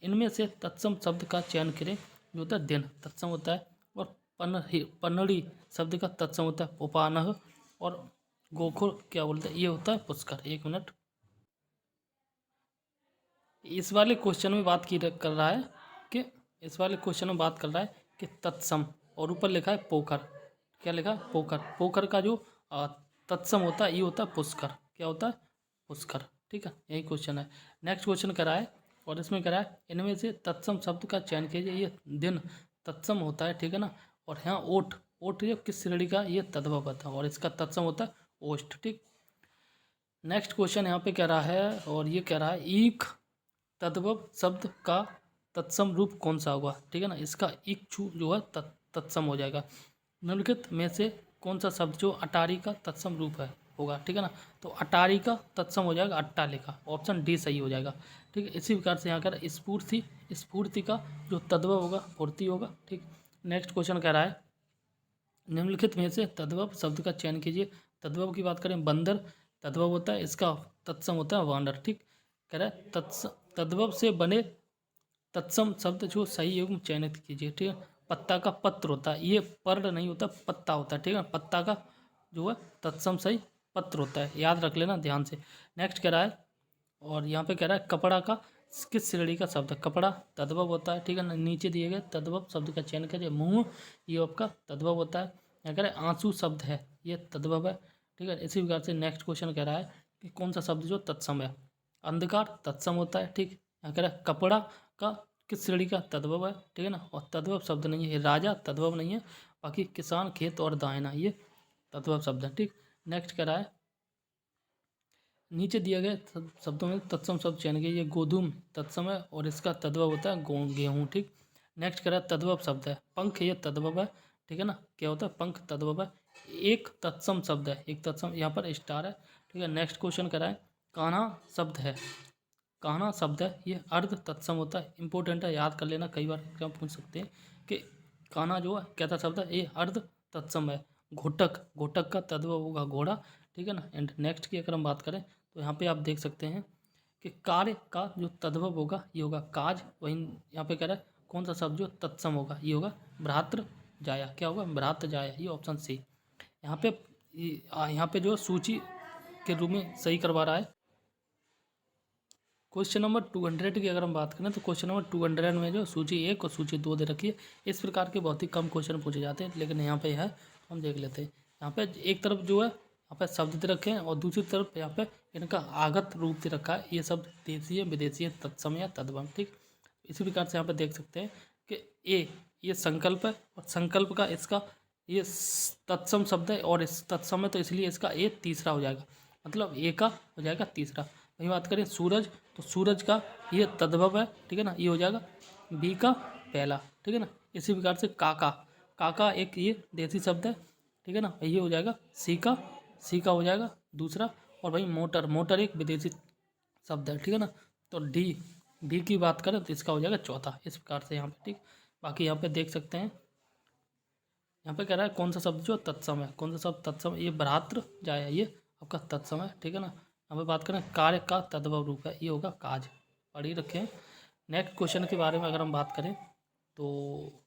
इनमें से तत्सम शब्द का चयन करें, जो होता है दिन तत्सम होता है। और पन्नड़ी शब्द का तत्सम होता है उपानह। और गोखुर क्या बोलते हैं, ये होता है पुष्कर। एक मिनट, इस वाले क्वेश्चन में बात की कर रहा है कि इस वाले क्वेश्चन में बात कर रहा है कि तत्सम, और ऊपर लिखा है पोखर, क्या लिखा है पोखर। पोखर का जो तत्सम होता है ये होता है पुष्कर, क्या होता है पुष्कर, ठीक है, यही क्वेश्चन है। नेक्स्ट क्वेश्चन करा है और इसमें करा है इनमें से तत्सम शब्द का चयन कीजिए, ये दिन तत्सम होता है, ठीक है ना। और यहाँ ओठ, ओठ ये किस श्रेणी का, ये तद्भव होता है और इसका तत्सम होता है ओष्ठ, ठीक। नेक्स्ट क्वेश्चन यहाँ पे कह रहा है और ये कह रहा है ईख तद्भव शब्द का तत्सम रूप कौन सा होगा, ठीक है ना। इसका इक्षु जो है तत्सम हो जाएगा। निम्नलिखित में से कौन सा शब्द जो अटारी का तत्सम रूप है होगा, ठीक है ना, तो अटारी का तत्सम हो जाएगा अट्टालिका, ऑप्शन डी सही हो जाएगा, ठीक है। इसी प्रकार से यहाँ कर स्फूर्ति, स्फूर्ति का जो तद्भव होगा फूर्ति होगा, ठीक। नेक्स्ट क्वेश्चन कह रहा है निम्नलिखित में से तद्भव शब्द का चयन कीजिए। तद्भव की बात करें बंदर तद्भव होता है, इसका तत्सम होता है वानर, ठीक। कह रहा है तद्भव से बने तत्सम शब्द जो सही युग्म चयनित कीजिए, ठीक है। पत्ता का पत्र होता है, ये पर्ण नहीं होता, पत्ता होता है, ठीक है। पत्ता का जो है तत्सम सही पत्र होता है, याद रख लेना ध्यान से। नेक्स्ट कह रहा है और यहाँ पे कह रहा है कपड़ा का किस श्रेणी का शब्द है। कपड़ा तद्भव होता है, ठीक है ना। नीचे दिए गए तद्भव शब्द का चयन करिए। मुँह ये आपका तद्भव होता है। यहाँ कह रहा है आंसू शब्द है, ये तद्भव है, ठीक है। इसी प्रकार से नेक्स्ट क्वेश्चन कह रहा है कि कौन सा शब्द जो तत्सम है। अंधकार तत्सम होता है, ठीक। यहाँ कह रहा है कपड़ा का किस श्रेणी का तद्भव है, ठीक है ना। और तद्भव शब्द नहीं है, राजा तद्भव नहीं है, बाकी किसान खेत और दायना ये तद्भव शब्द है, ठीक। नेक्स्ट कह रहा है नीचे दिए गए शब्दों में तत्सम शब्द चयन कीजिए। गोधूम तत्सम है और इसका तद्भव होता है गेहूँ, ठीक। नेक्स्ट कह रहा है तद्भव शब्द है पंख, ये तद्भव है, ठीक है ना। क्या होता है पंख तद्भव है। एक तत्सम शब्द है, एक तत्सम यहाँ पर स्टार है, ठीक है। नेक्स्ट क्वेश्चन कह रहा है कान्हा शब्द है, कान्हा शब्द है ये अर्ध तत्सम होता है, इंपॉर्टेंट है, याद कर लेना, कई बार क्या पूछ सकते हैं कि कान्हा जो है कैसा शब्द है, ये अर्ध तत्सम है। घोटक, घोटक का तद्भव होगा घोड़ा, ठीक है ना। एंड नेक्स्ट की अगर हम बात करें तो यहाँ पे आप देख सकते हैं कि कार्य का जो तद्भव होगा ये होगा काज। वहीं यहाँ पे कह रहा है कौन सा शब्द जो तत्सम होगा, ये होगा भ्रातृ जाया, क्या होगा भ्रातृ जाया, ये ऑप्शन सी। यहाँ पे जो सूची के रूप में सही करवा रहा है। क्वेश्चन नंबर 200 की अगर हम बात करें तो क्वेश्चन नंबर 200 में जो सूची 1 और सूची 2 दे रखी है, इस प्रकार के बहुत ही कम क्वेश्चन पूछे जाते हैं, लेकिन यहाँ पे है तो हम देख लेते हैं। यहाँ पे एक तरफ जो है यहाँ पे शब्द दे रखे हैं और दूसरी तरफ यहाँ पे इनका आगत रूप दे रखा है, ये शब्द देशीय विदेशीय तत्सम या तद्भव, ठीक। इसी प्रकार से यहाँ पे देख सकते हैं कि ये संकल्प है और संकल्प का इसका ये तत्सम शब्द है और इस तत्सम है तो इसलिए इसका ए तीसरा हो जाएगा, मतलब ए का हो जाएगा तीसरा। वही बात करें सूरज, तो सूरज का ये तद्भव है, ठीक है ना, ये हो जाएगा बी का पहला, ठीक है ना। इसी प्रकार से काका, काका एक ये देसी शब्द है, ठीक है ना, ये हो जाएगा सी का हो जाएगा दूसरा। और भाई मोटर, मोटर एक विदेशी शब्द है, ठीक है ना। तो डी की बात करें तो इसका हो जाएगा चौथा, इस प्रकार से यहाँ पे, ठीक। बाकी यहाँ पे देख सकते हैं, यहाँ पे कह रहा है कौन सा शब्द जो तत्सम है, कौन सा शब्द तत्सम, ये भ्रातृ जाए, ये आपका तत्सम है, ठीक है ना। यहाँ पे बात करें कार्य का तद्भव रूप है, ये होगा काज, पढ़ ही रखें। नेक्स्ट क्वेश्चन के बारे में अगर हम बात करें तो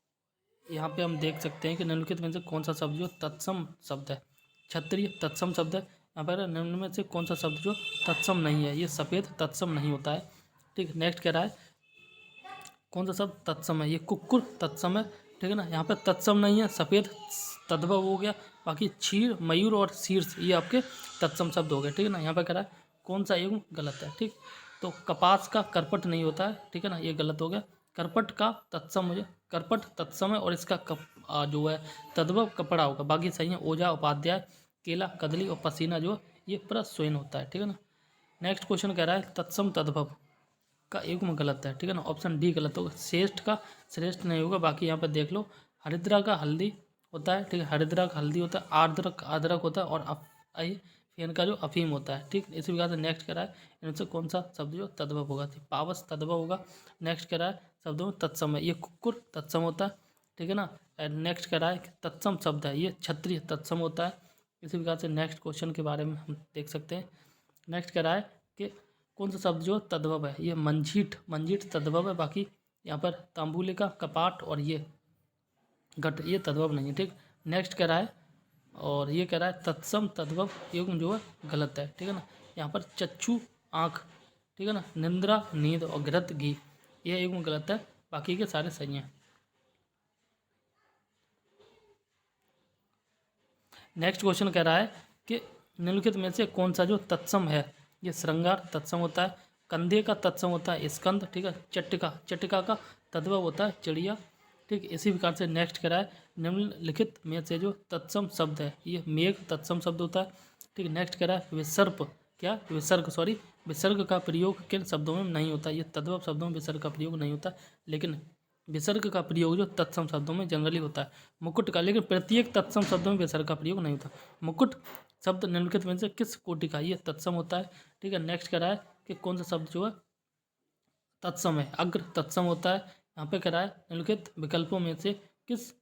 यहाँ पे हम देख सकते हैं कि निम्नलिखित में से कौन सा शब्द जो तत्सम शब्द है, क्षत्रिय तत्सम शब्द है। यहाँ पर निम्न में से कौन सा शब्द जो तत्सम नहीं है, ये सफ़ेद तत्सम नहीं होता है, ठीक। नेक्स्ट कह रहा है कौन सा शब्द तत्सम है, ये कुक्कुर तत्सम है, ठीक है ना। यहाँ पे तत्सम नहीं है, सफ़ेद तद्भव हो गया। बाकी क्षीर, मयूर और शीर्ष ये आपके तत्सम शब्द हो गए, ठीक है ना। यहाँ पे कह रहा है कौन सा युग्म गलत है, ठीक। तो कपास का करपट नहीं होता है, ठीक है ना, ये गलत हो गया। करपट का तत्सम मुझे, करपट तत्सम है और इसका जो है तद्भव कपड़ा होगा, बाकी सही है। ओझा, उपाध्याय, केला, कदली और पसीना जो ये प्रस्वयन होता है, ठीक है ना। नेक्स्ट क्वेश्चन कह रहा है तत्सम तद्भव का युग्म गलत है, ठीक है ना, ऑप्शन डी गलत होगा। श्रेष्ठ का श्रेष्ठ नहीं होगा। बाकी यहाँ पे देख लो, हरिद्रा का हल्दी होता है, ठीक है, हरिद्रा का हल्दी होता है। आर्द्रक अदरक होता है और फेन का जो अफीम होता है, ठीक। इसी प्रकार से नेक्स्ट कह रहा है इनसे कौन सा शब्द जो तद्भव होगा, पावस तद्भव होगा। नेक्स्ट कह रहा है शब्दों में तत्सम है, ये कुक्कुर तत्सम होता है, ठीक है ना। नेक्स्ट कह रहा है कि तत्सम शब्द है, ये क्षत्रिय तत्सम होता है। इसी प्रकार से नेक्स्ट क्वेश्चन के बारे में हम देख सकते हैं। नेक्स्ट कह रहा है कि कौन सा शब्द जो तद्भव है, ये मंजीठ, मंजीठ तद्भव है। बाकी यहाँ पर तांबुलिका, कपाट और ये घट ये तद्भव नहीं है, ठीक। नेक्स्ट कह रहा है और ये कह रहा है तत्सम तद्भव युग्म जो है गलत है, ठीक है ना। यहाँ पर चक्षु आँख, ठीक है ना, निंद्रा नींद और घृत घी ये युग्म गलत है, बाकी के सारे सही हैं। नेक्स्ट क्वेश्चन कह रहा है कि निम्नलिखित में से कौन सा जो तत्सम है, ये श्रृंगार तत्सम होता है। कंधे का तत्सम होता है स्कंद, ठीक है। चट्टिका, चट्टिका का तद्भव होता है चिड़िया, ठीक। इसी प्रकार से नेक्स्ट कह रहा है निम्नलिखित में से जो तत्सम शब्द है, ये मेघ तत्सम शब्द होता है, ठीक। नेक्स्ट कह रहा है विसर्प, क्या विसर्ग का प्रयोग किन शब्दों में नहीं होता, ये तद्भव शब्दों में विसर्ग का प्रयोग नहीं होता, लेकिन विसर्ग का प्रयोग जो तत्सम शब्दों में जनरली होता है। मुकुट का, लेकिन प्रत्येक तत्सम शब्दों में विसर्ग का प्रयोग नहीं होता। मुकुट शब्द निम्नलिखित में से किस कोटि का, ये तत्सम होता है, ठीक है। नेक्स्ट कह रहा है कि कौन सा शब्द जो है तत्सम है, अग्र तत्सम होता है। यहाँ पे कह रहा है निम्नलिखित विकल्पों में से किस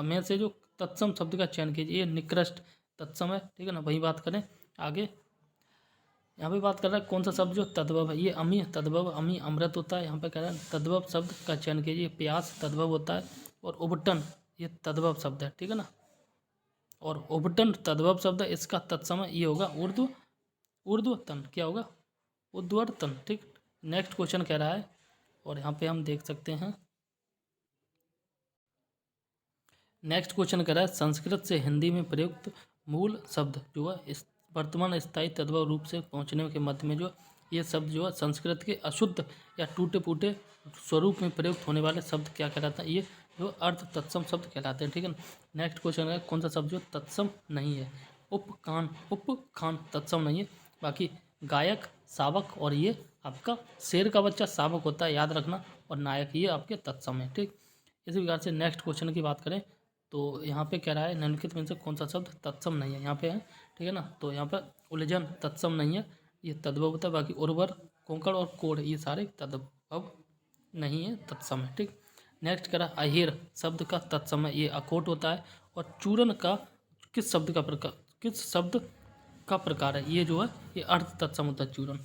में से जो तत्सम शब्द का चयन कीजिए, ये निकृष्ट तत्सम है, ठीक है ना। वही बात करें आगे, यहाँ पे बात कर रहा है कौन सा शब्द जो तद्भव है, ये अमी तद्भव, अमी अमृत होता है। यहाँ पे कह रहा है तद्भव शब्द का चयन कीजिए, प्यास तद्भव होता है और उबटन ये तद्भव शब्द है, ठीक है ना। और उबटन तद्भव शब्द है, इसका तत्सम ये होगा ऊर्ध्वतन, क्या होगा ऊर्ध्वतन, ठीक। नेक्स्ट क्वेश्चन कह रहा है और यहाँ पे हम देख सकते हैं नेक्स्ट क्वेश्चन कह रहा है संस्कृत से हिंदी में प्रयुक्त मूल शब्द जो है इस वर्तमान स्थायी तद्भव रूप से पहुंचने के मध्य में जो ये शब्द जो है संस्कृत के अशुद्ध या टूटे फूटे स्वरूप में प्रयुक्त होने वाले शब्द क्या कहलाता है, ये जो अर्थ तत्सम शब्द कहलाते हैं, ठीक है। नेक्स्ट क्वेश्चन है कौन सा शब्द जो तत्सम नहीं है, उपखान तत्सम नहीं है। बाकी गायक, शावक और ये आपका शेर का बच्चा शावक होता है, याद रखना, और नायक ये आपके तत्सम है, ठीक। इसी प्रकार से नेक्स्ट क्वेश्चन की बात करें तो यहाँ पे कह रहा है निम्नलिखित में से कौन सा शब्द तत्सम नहीं है, यहाँ पे है, ठीक है ना। तो यहाँ पर उलझन तत्सम नहीं है, ये तद्भव होता है। बाकी उर्वर, कोंकण और कोढ़ ये सारे तद्भव नहीं है, तत्सम है, ठीक। नेक्स्ट कह रहा है अहिर शब्द का तत्सम है, ये अकोट होता है। और चूरन का किस शब्द का प्रकार है, ये जो है ये अर्थ तत्सम होता है चूरन,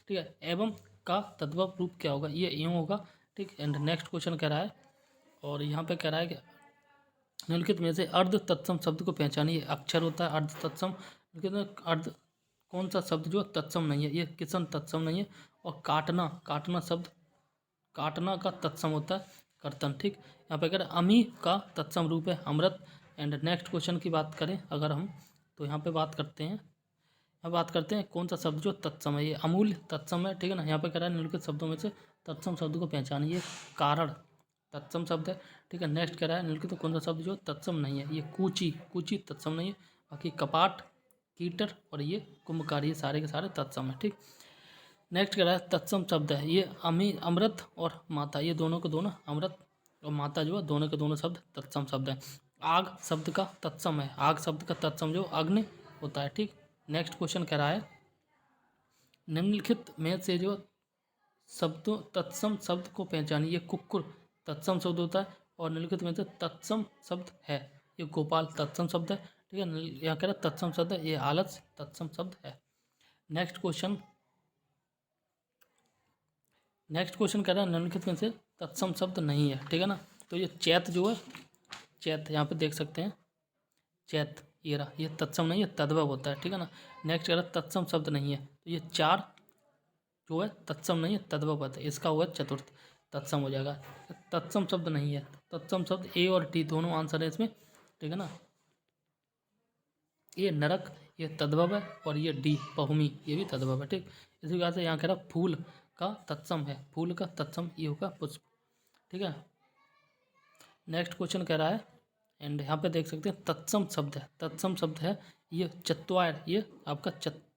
ठीक है। एवं का तद्भव रूप क्या होगा, ये यूँ होगा, ठीक। एंड नेक्स्ट क्वेश्चन कह रहा है और यहाँ पे कह रहा है कि निम्नलिखित में से अर्ध तत्सम शब्द को पहचानिए, अक्षर होता है अर्ध तत्सम, अर्ध कौन सा शब्द जो तत्सम नहीं है, ये किसन तत्सम नहीं है। और काटना शब्द काटना का तत्सम होता है कर्तन, ठीक। यहाँ पे अगर अमी का तत्सम रूप है अमृत। एंड नेक्स्ट क्वेश्चन की बात करें अगर हम तो यहाँ पे बात करते हैं कौन सा शब्द जो तत्सम है, ये अमूल्य तत्सम है, ठीक है ना। यहाँ पे कह रहा है निम्नलिखित शब्दों में से तत्सम शब्द को पहचानिए, कारण तत्सम शब्द है, ठीक है। नेक्स्ट कह रहा है निम्नलिखित में कौन सा शब्द जो तत्सम नहीं है, ये कूची, कूची तत्सम नहीं है। बाकी कपाट, कीटर और ये कुंभकार, ये सारे के सारे तत्सम है, ठीक। नेक्स्ट कह रहा है तत्सम शब्द है, ये अमृत और माता, ये दोनों के दोनों अमृत और माता जो है दोनों के दोनों शब्द तत्सम शब्द है। आग शब्द का तत्सम है, आग शब्द का तत्सम जो अग्नि होता है, ठीक। नेक्स्ट क्वेश्चन कह रहा है निम्नलिखित में से जो शब्दों तत्सम शब्द को पहचानिए, ये कुक्कुर तत्सम शब्द होता है और निम्नलिखित में से तत्सम शब्द है, ये गोपाल तत्सम शब्द है, ठीक है। यहाँ कह रहा है तत्सम शब्द है, ये आलस तत्सम शब्द है। नेक्स्ट क्वेश्चन कह रहा है निम्नलिखित में से तत्सम शब्द नहीं है, ठीक है ना। तो ये चैत जो है, चैत यहाँ पे देख सकते हैं, चैत ये रहा, ये तत्सम नहीं है, तद्भव होता है, ठीक है ना। नेक्स्ट कह रहा है तत्सम शब्द नहीं है, तो ये चार जो है तत्सम नहीं है, तद्भव होता है, इसका हुआ चतुर्थ तत्सम हो जाएगा। तत्सम शब्द नहीं है, तत्सम शब्द ए और टी दोनों आंसर है इसमें, ठीक है ना। ये नरक ये तद्भव है और ये डी बहुमी ये भी तद्भव है, ठीक। इसी प्रकार से यहाँ कह रहा फूल का तत्सम है, फूल का तत्सम ये होगा पुष्प, ठीक है। नेक्स्ट क्वेश्चन कह रहा है एंड यहाँ पे देख सकते हैं तत्सम शब्द है, तत्सम शब्द है ये चत्वार, ये आपका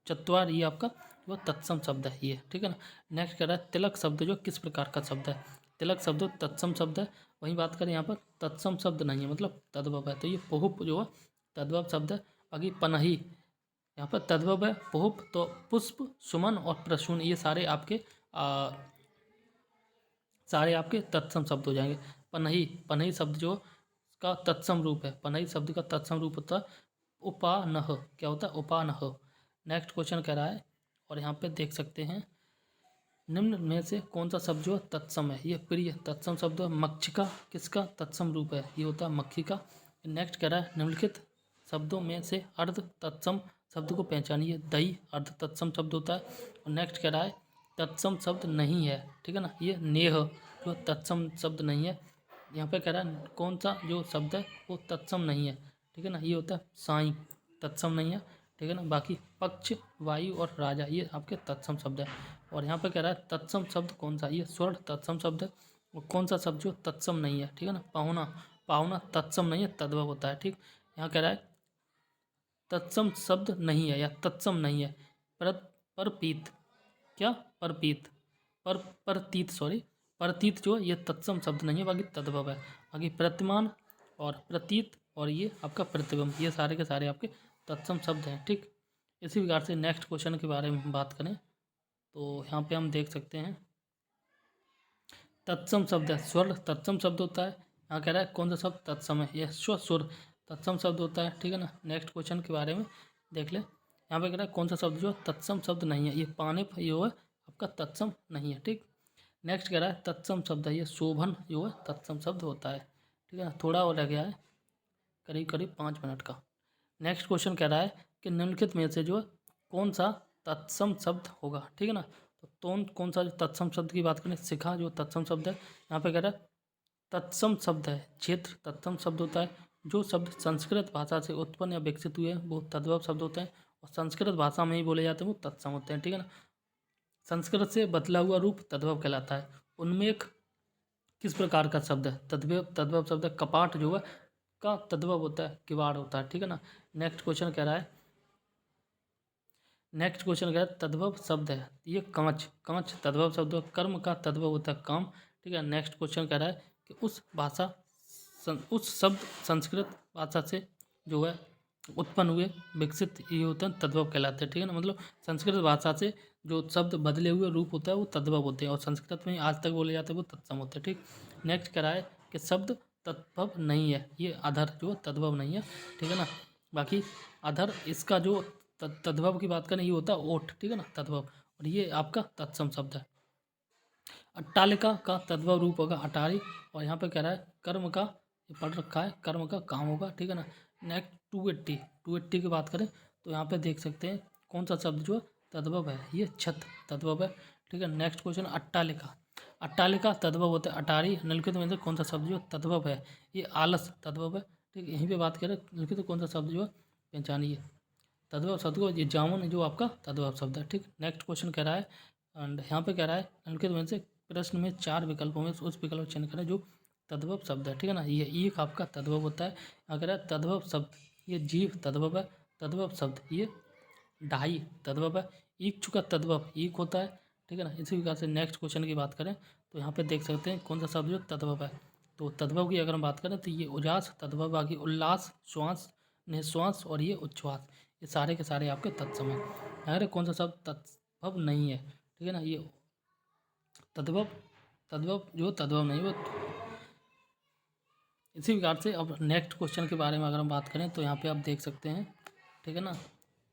चत्वार ये आपका वो तत्सम शब्द है ये, ठीक है ना। नेक्स्ट कह रहा है तिलक शब्द जो किस प्रकार का शब्द है, तिलक शब्द तत्सम शब्द है। वहीं बात करें यहाँ पर तत्सम शब्द नहीं है, मतलब तद्भव है, तो ये पहुप जो है तद्भव शब्द है। बाकी पनही यहाँ पर तद्भव है, पहुप तो पुष्प, सुमन और प्रसून ये सारे आपके तत्सम शब्द हो जाएंगे। पनही, पनही शब्द जो का तत्सम रूप है, पनही शब्द का तत्सम रूप होता है उपानह, क्या होता है उपानह। नेक्स्ट क्वेश्चन कह रहा है और यहाँ पे देख सकते हैं निम्न में से कौन सा शब्द जो तत्सम है, ये प्रिय तत्सम शब्द है। मक्षिका किसका तत्सम रूप है, ये होता है मक्खी का। नेक्स्ट कह रहा है निम्नलिखित शब्दों में से अर्ध तत्सम शब्द को पहचानिए, दही अर्ध तत्सम शब्द होता है। और नेक्स्ट कह रहा है तत्सम शब्द नहीं है, ठीक है ना, ये नेह जो तत्सम शब्द नहीं है। यहाँ पे कह रहा है कौन सा जो शब्द है वो तत्सम नहीं है, ठीक है ना, ये होता है साई तत्सम नहीं है, ठीक है ना। बाकी पक्ष, वायु और राजा ये आपके तत्सम शब्द है। और यहाँ पे कह रहा है तत्सम शब्द कौन सा, ये स्वर्ण तत्सम शब्द है। और कौन सा शब्द जो तत्सम नहीं है, ठीक है ना, पाहुना, पाहुना तत्सम नहीं है, तद्भव होता है, ठीक। यहाँ कह रहा है तत्सम शब्द नहीं है या तत्सम नहीं है परपीत, क्या परपीत, परतीत सॉरी, परतीत जो है ये तत्सम शब्द नहीं है, बाकी तद्भव है। बाकी प्रतिमान और प्रतीत और ये आपका प्रतिबिंब ये सारे के सारे आपके तत्सम शब्द हैं, ठीक। इसी प्रकार से नेक्स्ट क्वेश्चन के बारे में बात करें तो यहाँ पे हम देख सकते हैं तत्सम शब्द है, स्वर तत्सम शब्द होता है। यहाँ कह रहा है कौन सा शब्द तत्सम है, यह स्वसुर तत्सम शब्द होता है, ठीक है ना। नेक्स्ट क्वेश्चन के बारे में देख ले, यहाँ पे कह रहा है कौन सा शब्द जो तत्सम शब्द नहीं है, ये पानिप जो है आपका तत्सम नहीं है, ठीक। नेक्स्ट कह रहा है तत्सम शब्द है ये शोभन जो है तत्सम शब्द होता है, ठीक है ना। थोड़ा और रह गया है, करीब करीब 5 मिनट का। नेक्स्ट क्वेश्चन कह रहा है कि निम्नलिखित में से जो कौन सा तत्सम शब्द होगा, ठीक है ना। तो कौन सा तत्सम शब्द की बात करें, शिखा जो तत्सम शब्द है। यहाँ पे कह रहा है तत्सम शब्द है क्षेत्र तत्सम शब्द होता है। जो शब्द संस्कृत भाषा से उत्पन्न या विकसित हुए हैं वो तद्भव शब्द होते हैं और संस्कृत भाषा में ही बोले जाते हैं वो तत्सम होते हैं, ठीक है ना। संस्कृत से बदला हुआ रूप तद्भव कहलाता है। उन्मेख किस प्रकार का शब्द है, तद्भव शब्द है। कपाट जो है का तद्भव होता है किवाड़ होता है, ठीक है ना। नेक्स्ट क्वेश्चन कह रहा है तद्भव शब्द है ये कांच, कांच तद्भव शब्द है। कर्म का तद्भव होता है काम, ठीक है। नेक्स्ट क्वेश्चन कह रहा है कि उस शब्द संस्कृत भाषा से जो है उत्पन्न हुए विकसित ये होते हैं तद्भव कहलाते हैं, ठीक है ना। मतलब संस्कृत भाषा से जो शब्द बदले हुए रूप होता है वो तद्भव होते हैं और संस्कृत में आज तक बोले जाते हैं वो तत्सम होते हैं, ठीक। नेक्स्ट कह रहा है कि शब्द तद्भव नहीं है, ये अधर जो तद्भव नहीं है, ठीक है ना। बाकी अधर इसका जो तद्भव की बात करें ये होता है ओठ, ठीक है ना, तद्भव, और ये आपका तत्सम शब्द है। अट्टालिका का तद्भव रूप होगा अटारी। और यहाँ पे कह रहा है कर्म का, ये पढ़ रखा है, कर्म का काम होगा, ठीक है ना। नेक्स्ट 280 की बात करें तो यहाँ पे देख सकते हैं कौन सा शब्द जो तद्भव है, ये छत तद्भव है, ठीक है। नेक्स्ट क्वेश्चन अट्टालिका, अट्टालिका तद्भव होता है अटारी। निम्नलिखित में से कौन सा शब्द जो तद्भव है, ये आलस तद्भव है, ठीक। यहीं पे बात करें निम्नलिखित कौन सा शब्द जो है पहचानिए तद्भव शब्द को, ये जामुन जो आपका तद्भव शब्द है, ठीक। नेक्स्ट क्वेश्चन कह रहा है एंड यहाँ पे कह रहा है निम्नलिखित में से प्रश्न में 4 विकल्पों में उस विकल्प का चयन करें जो तद्भव शब्द है, ठीक है ना। ये ईक आपका तद्भव होता है। अगर है तद्भव शब्द, ये जीव तद्भव है। तद्भव शब्द ये ढाई तद्भव है। इच्छु का तद्भव ईक होता है, ठीक है ना। इसी प्रकार से नेक्स्ट क्वेश्चन की बात करें तो यहाँ पे देख सकते हैं कौन सा शब्द जो तद्भव है। तो तद्भव की अगर हम बात करें तो ये उजास तद्भव, बाकी उल्लास, श्वास, निश्वास और ये उच्छ्वास, ये सारे के सारे आपके तत्सम है। अगर कौन सा शब्द तद्भव नहीं है, ठीक है ना, ये तद्भव, तद्भव जो तद्भव नहीं वो। इसी प्रकार से अब नेक्स्ट क्वेश्चन के बारे में अगर हम बात करें तो यहाँ पे आप देख सकते हैं, ठीक है ना।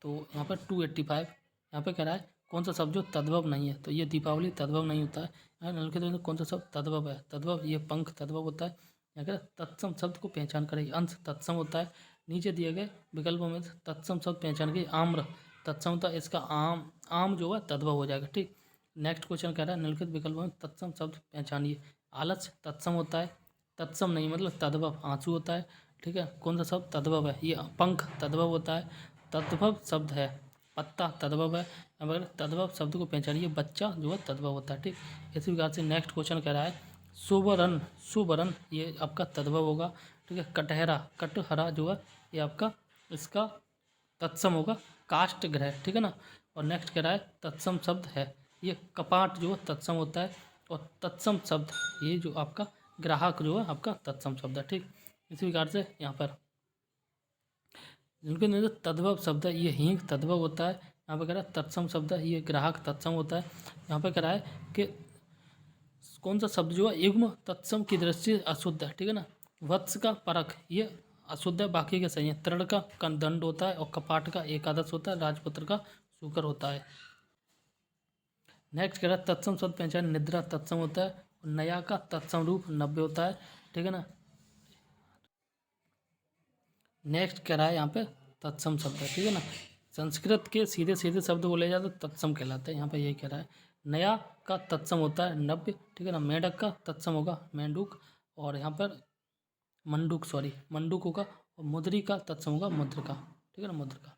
तो यहाँ पर 285 यहाँ पे कह रहा है कौन सा शब्द जो तद्भव नहीं है, तो ये दीपावली तद्भव नहीं होता है। नलके तो कौन सा शब्द तद्भव है, तद्भव ये पंख तद्भव होता है। अगर तत्सम शब्द को पहचान करें, अंश तत्सम होता है। नीचे दिए गए विकल्पों में तत्सम शब्द पहचान के आम्र तत्सम होता है, इसका आम आम जो है तद्भव हो जाएगा, ठीक। नेक्स्ट क्वेश्चन कह रहा है निम्नलिखित विकल्पों में तत्सम शब्द पहचानिए। आलस्य तत्सम होता है, तत्सम नहीं मतलब तद्भव आंसू होता है, ठीक है। कौन सा शब्द तद्भव है, ये पंख तद्भव होता है। तद्भव शब्द है पत्ता तद्भव है। अगर तद्भव शब्द को पहचानिए, बच्चा जो है तद्भव होता है, ठीक। इसी प्रकार से नेक्स्ट क्वेश्चन कह रहा है सुवर्ण, सुवर्ण ये आपका तद्भव होगा, ठीक है। कटहरा, कटहरा जो है ये आपका इसका तत्सम होगा काष्ठ ग्रह, ठीक है ना। और नेक्स्ट कह रहा है तत्सम शब्द है ये कपाट जो है तत्सम होता है। और तत्सम शब्द ये जो आपका ग्राहक जो है आपका तत्सम शब्द है, ठीक। इसी प्रकार से यहाँ पर जिनके अंदर तद्भव शब्द है ये हींग तद्भव होता है। यहाँ पे कह रहा है तत्सम शब्द है ये ग्राहक तत्सम होता है। यहाँ पे कह रहा है कि कौन सा शब्द जो है युग्म तत्सम की दृष्टि से अशुद्ध है, ठीक है ना। वत्स का परख ये अशुद्ध है, बाकी के सही है। तृण का दंड होता है और कपाट का एकादश होता है, राजपुत्र का शुकर होता है। नेक्स्ट कह रहा है तत्सम शब्द पहचान, निद्रा तत्सम होता है और नया का तत्सम रूप 90 होता है, ठीक है ना। नेक्स्ट कह रहा है यहाँ पे तत्सम शब्द है, ठीक है ना। संस्कृत के सीधे सीधे शब्द बोले जाए तो तत्सम कहलाते हैं। यहाँ पे यही कह रहा है नया का तत्सम होता है 90, ठीक है ना। मेंढक का तत्सम होगा मेंढक, और यहाँ पर मंडूक, सॉरी मंडूक होगा। और मुद्री का तत्सम होगा मुद्रिका, ठीक है ना, मुद्रिका।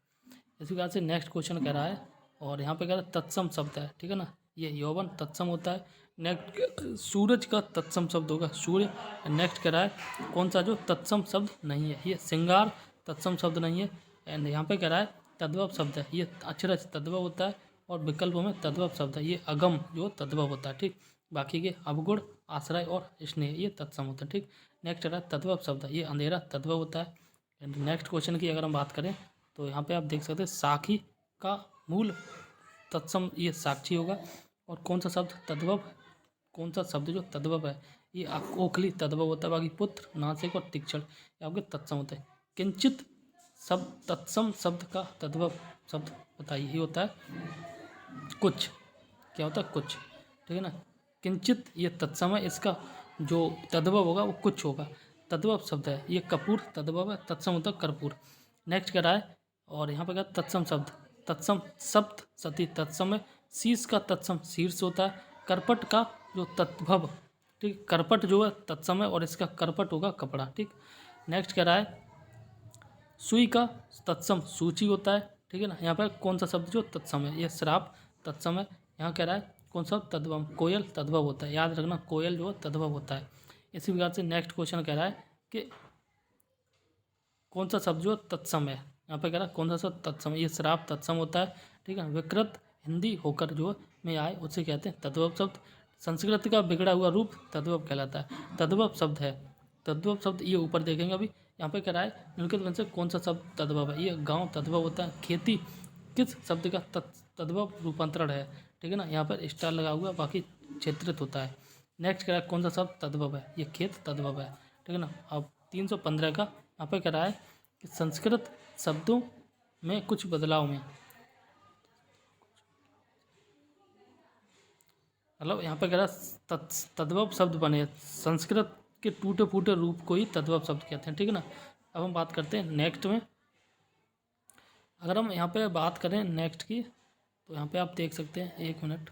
इसी प्रकार से नेक्स्ट क्वेश्चन कह रहा है और यहाँ पे कह रहा है तत्सम शब्द है, ठीक है ना, ये यौवन तत्सम होता है। नेक्स्ट सूरज का तत्सम शब्द होगा सूर्य। नेक्स्ट कह रहा है कौन सा जो तत्सम शब्द नहीं है, ये श्रृंगार तत्सम शब्द नहीं है। एंड यहाँ पे कह रहा है तद्भव शब्द है ये अक्षरज तद्भव होता है। और विकल्पों में तद्भव शब्द है ये अगम जो तद्भव होता है, ठीक। बाकी के अवगुण, आश्रय और स्नेह ये तत्सम होता है, ठीक। नेक्स्ट कह रहा है तद्भव शब्द है ये अंधेरा तद्भव होता है। एंड नेक्स्ट क्वेश्चन की अगर हम बात करें तो यहाँ पे आप देख सकते हैं साखी का मूल तत्सम ये साक्षी होगा। और कौन सा शब्द तद्भव, कौन सा शब्द जो तद्भव है ये ओखली तद्भव होता है। बाकी पुत्र, नासिक और तीक्ष्ण ये आपके तत्सम होते हैं। किंचित शब्द तत्सम शब्द का तद्भव शब्द बताइए, ये होता है कुछ, क्या होता है कुछ, ठीक है ना। किंचित ये तत्सम है, इसका जो तद्भव होगा वो कुछ होगा, तद्भव शब्द है ये कपूर तद्भव है, तत्सम होता है कर्पूर। नेक्स्ट कह रहा है और यहाँ पे क्या तत्सम शब्द, तत्सम शब्द सती तत्सम है। शीर्ष का तत्सम शीर्ष होता है। करपट का जो तद्भव, ठीक, करपट जो है तत्सम है और इसका करपट होगा कपड़ा, ठीक। नेक्स्ट कह रहा है सुई का तत्सम सूची होता है, ठीक है ना। यहाँ पर कौन सा शब्द जो तत्सम है, ये श्राप तत्सम है। यहाँ कह रहा है कौन सा तद्भव, कोयल तद्भव होता है, याद रखना कोयल जो है तद्भव होता है। इसी प्रकार से नेक्स्ट क्वेश्चन कह रहा है कि कौन सा शब्द जो तत्सम है, यहाँ पे कह रहा है कौन सा शब्द तत्सम है, ये श्राप तत्सम होता है, ठीक है। विकृत हिंदी होकर जो में आए उसे कहते हैं तद्भव शब्द। संस्कृत का बिगड़ा हुआ रूप तद्भव कहलाता है, तद्भव शब्द है। तद्भव शब्द ये ऊपर देखेंगे अभी। यहाँ पे कह रहा है निम्नलिखित में से कौन सा शब्द तद्भव है, ये गाँव तद्भव होता है। खेती किस शब्द का तद्भव रूपांतरण है, ठीक है ना। यहाँ पर स्टार लगा हुआ, बाकी क्षेत्रित होता है। नेक्स्ट कह रहा है कौन सा शब्द तद्भव है, ये खेत तद्भव है, ठीक है ना। अब 315 का यहाँ पे कह रहा है कि संस्कृत शब्दों में कुछ बदलाव में, मतलब यहाँ पे कह रहा है तद्भव शब्द बने, संस्कृत के टूटे फूटे रूप को ही तद्भव शब्द कहते हैं, ठीक है ना। अब हम बात करते हैं नेक्स्ट में। अगर हम यहाँ पे बात करें नेक्स्ट की तो यहाँ पे आप देख सकते हैं, एक मिनट,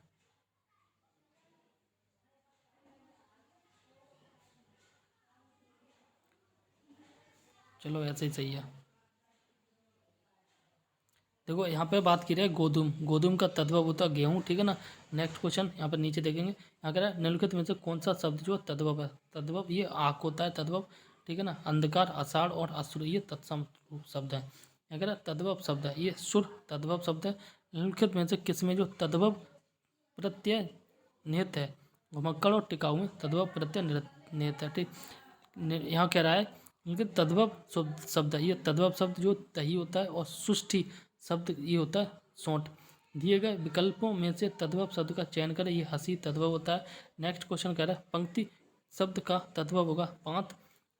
चलो ऐसे ही सही है। देखो यहाँ पे बात की रही है गोधूम, गोधूम का तद्भव होता है गेहूँ, ठीक है ना। नेक्स्ट क्वेश्चन यहाँ पर नीचे देखेंगे, यहाँ कह रहा है निम्नलिखित में से कौन सा शब्द जो तद्भव है। तद्भव ये आक होता है तद्भव, ठीक है ना। अंधकार, आषाढ़ और असुर ये तत्सम शब्द है। यहाँ कह रहा है तद्भव शब्द है, ये सुर तद्भव शब्द है। निम्नलिखित में से किसमें जो तद्भव प्रत्यय निहित है। घुमक्कड़ और टिकाऊ में तद्भव प्रत्यय निहित है, ठीक। यहाँ कह रहा है इनके तद्भव शब्द है, ये तद्भव शब्द जो दही होता है और सुष्ठी शब्द ये होता है सोंठ। दिए गए विकल्पों में से तद्भव शब्द का चयन करें, ये हंसी तद्भव होता है। नेक्स्ट क्वेश्चन कह रहा है पंक्ति शब्द का तद्भव होगा पांत,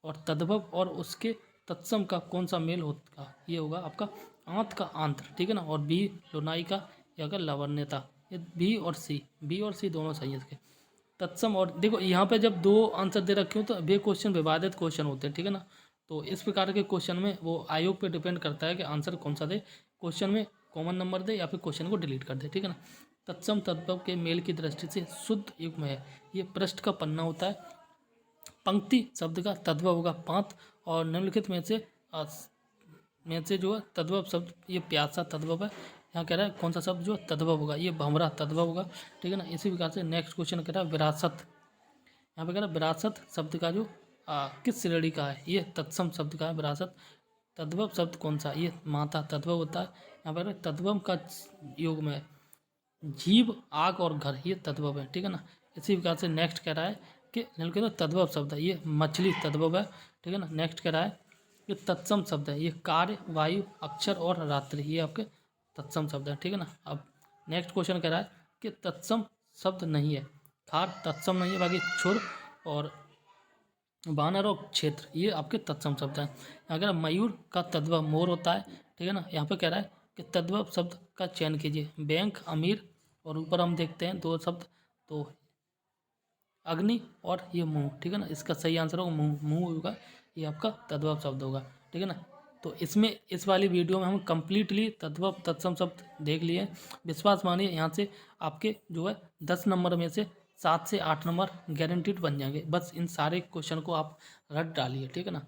और तद्भव और उसके तत्सम का कौन सा मेल होगा, ये होगा आपका आंत का आंत्र, ठीक है ना। और बी लोनाई का या का लवण्यता, ये बी और सी दोनों सही है इसके। तत्सम और देखो यहाँ पे जब दो आंसर दे रखे हो तो वे क्वेश्चन विवादित क्वेश्चन होते हैं, ठीक है ना। तो इस प्रकार के क्वेश्चन में वो आयोग पे डिपेंड करता है कि आंसर कौन सा दे, क्वेश्चन में कॉमन नंबर दे या फिर क्वेश्चन को डिलीट कर दे, ठीक है ना। तत्सम तद्भव के मेल की दृष्टि से शुद्ध युग्म है, ये पृष्ठ का पन्ना होता है। पंक्ति शब्द का तद्भव होगा पांत, और निम्नलिखित में से जो है तद्भव शब्द ये प्यासा तद्भव है। यहाँ कह रहा है कौन सा शब्द जो तद्भव होगा, ये भंवरा तद्भव होगा, ठीक है ना। इसी प्रकार से नेक्स्ट क्वेश्चन कह रहा है विरासत। यहाँ पे कह रहा है विरासत शब्द का जो किस श्रेणी का है, ये तत्सम शब्द का है विरासत। तद्भव शब्द कौन सा, ये माता तद्भव होता है। यहाँ पर तद्भव का योग में जीव, आग और घर, ये तद्भव है, ठीक है ना। इसी प्रकार से नेक्स्ट कह रहा है कि निम्नलिखित तद्भव शब्द है, ये मछली तद्भव है, ठीक है ना। नेक्स्ट कह रहा है ये तत्सम शब्द है, ये कार्य, वायु, अक्षर और रात्रि, ये आपके तत्सम शब्द है, ठीक है ना। अब नेक्स्ट क्वेश्चन कह रहा है कि तत्सम शब्द नहीं है, खार तत्सम नहीं है, बाकी छुर और बानर और क्षेत्र ये आपके तत्सम शब्द हैं। अगर मयूर का तद्भव मोर होता है, ठीक है ना। यहाँ पे कह रहा है कि तद्भव शब्द का चयन कीजिए, बैंक, अमीर, और ऊपर हम देखते हैं दो शब्द, तो अग्नि और ये मुंह, ठीक है ना। इसका सही आंसर होगा मुंह, मुंह होगा ये आपका तद्भव शब्द होगा, ठीक है ना। तो इसमें इस वाली वीडियो में हम कंप्लीटली तद्भव तत्सम शब्द देख लिए। विश्वास मानिए यहाँ से आपके जो है 10 नंबर में से 7 से 8 नंबर गारंटीड बन जाएंगे, बस इन सारे क्वेश्चन को आप रट डालिए, ठीक है ना।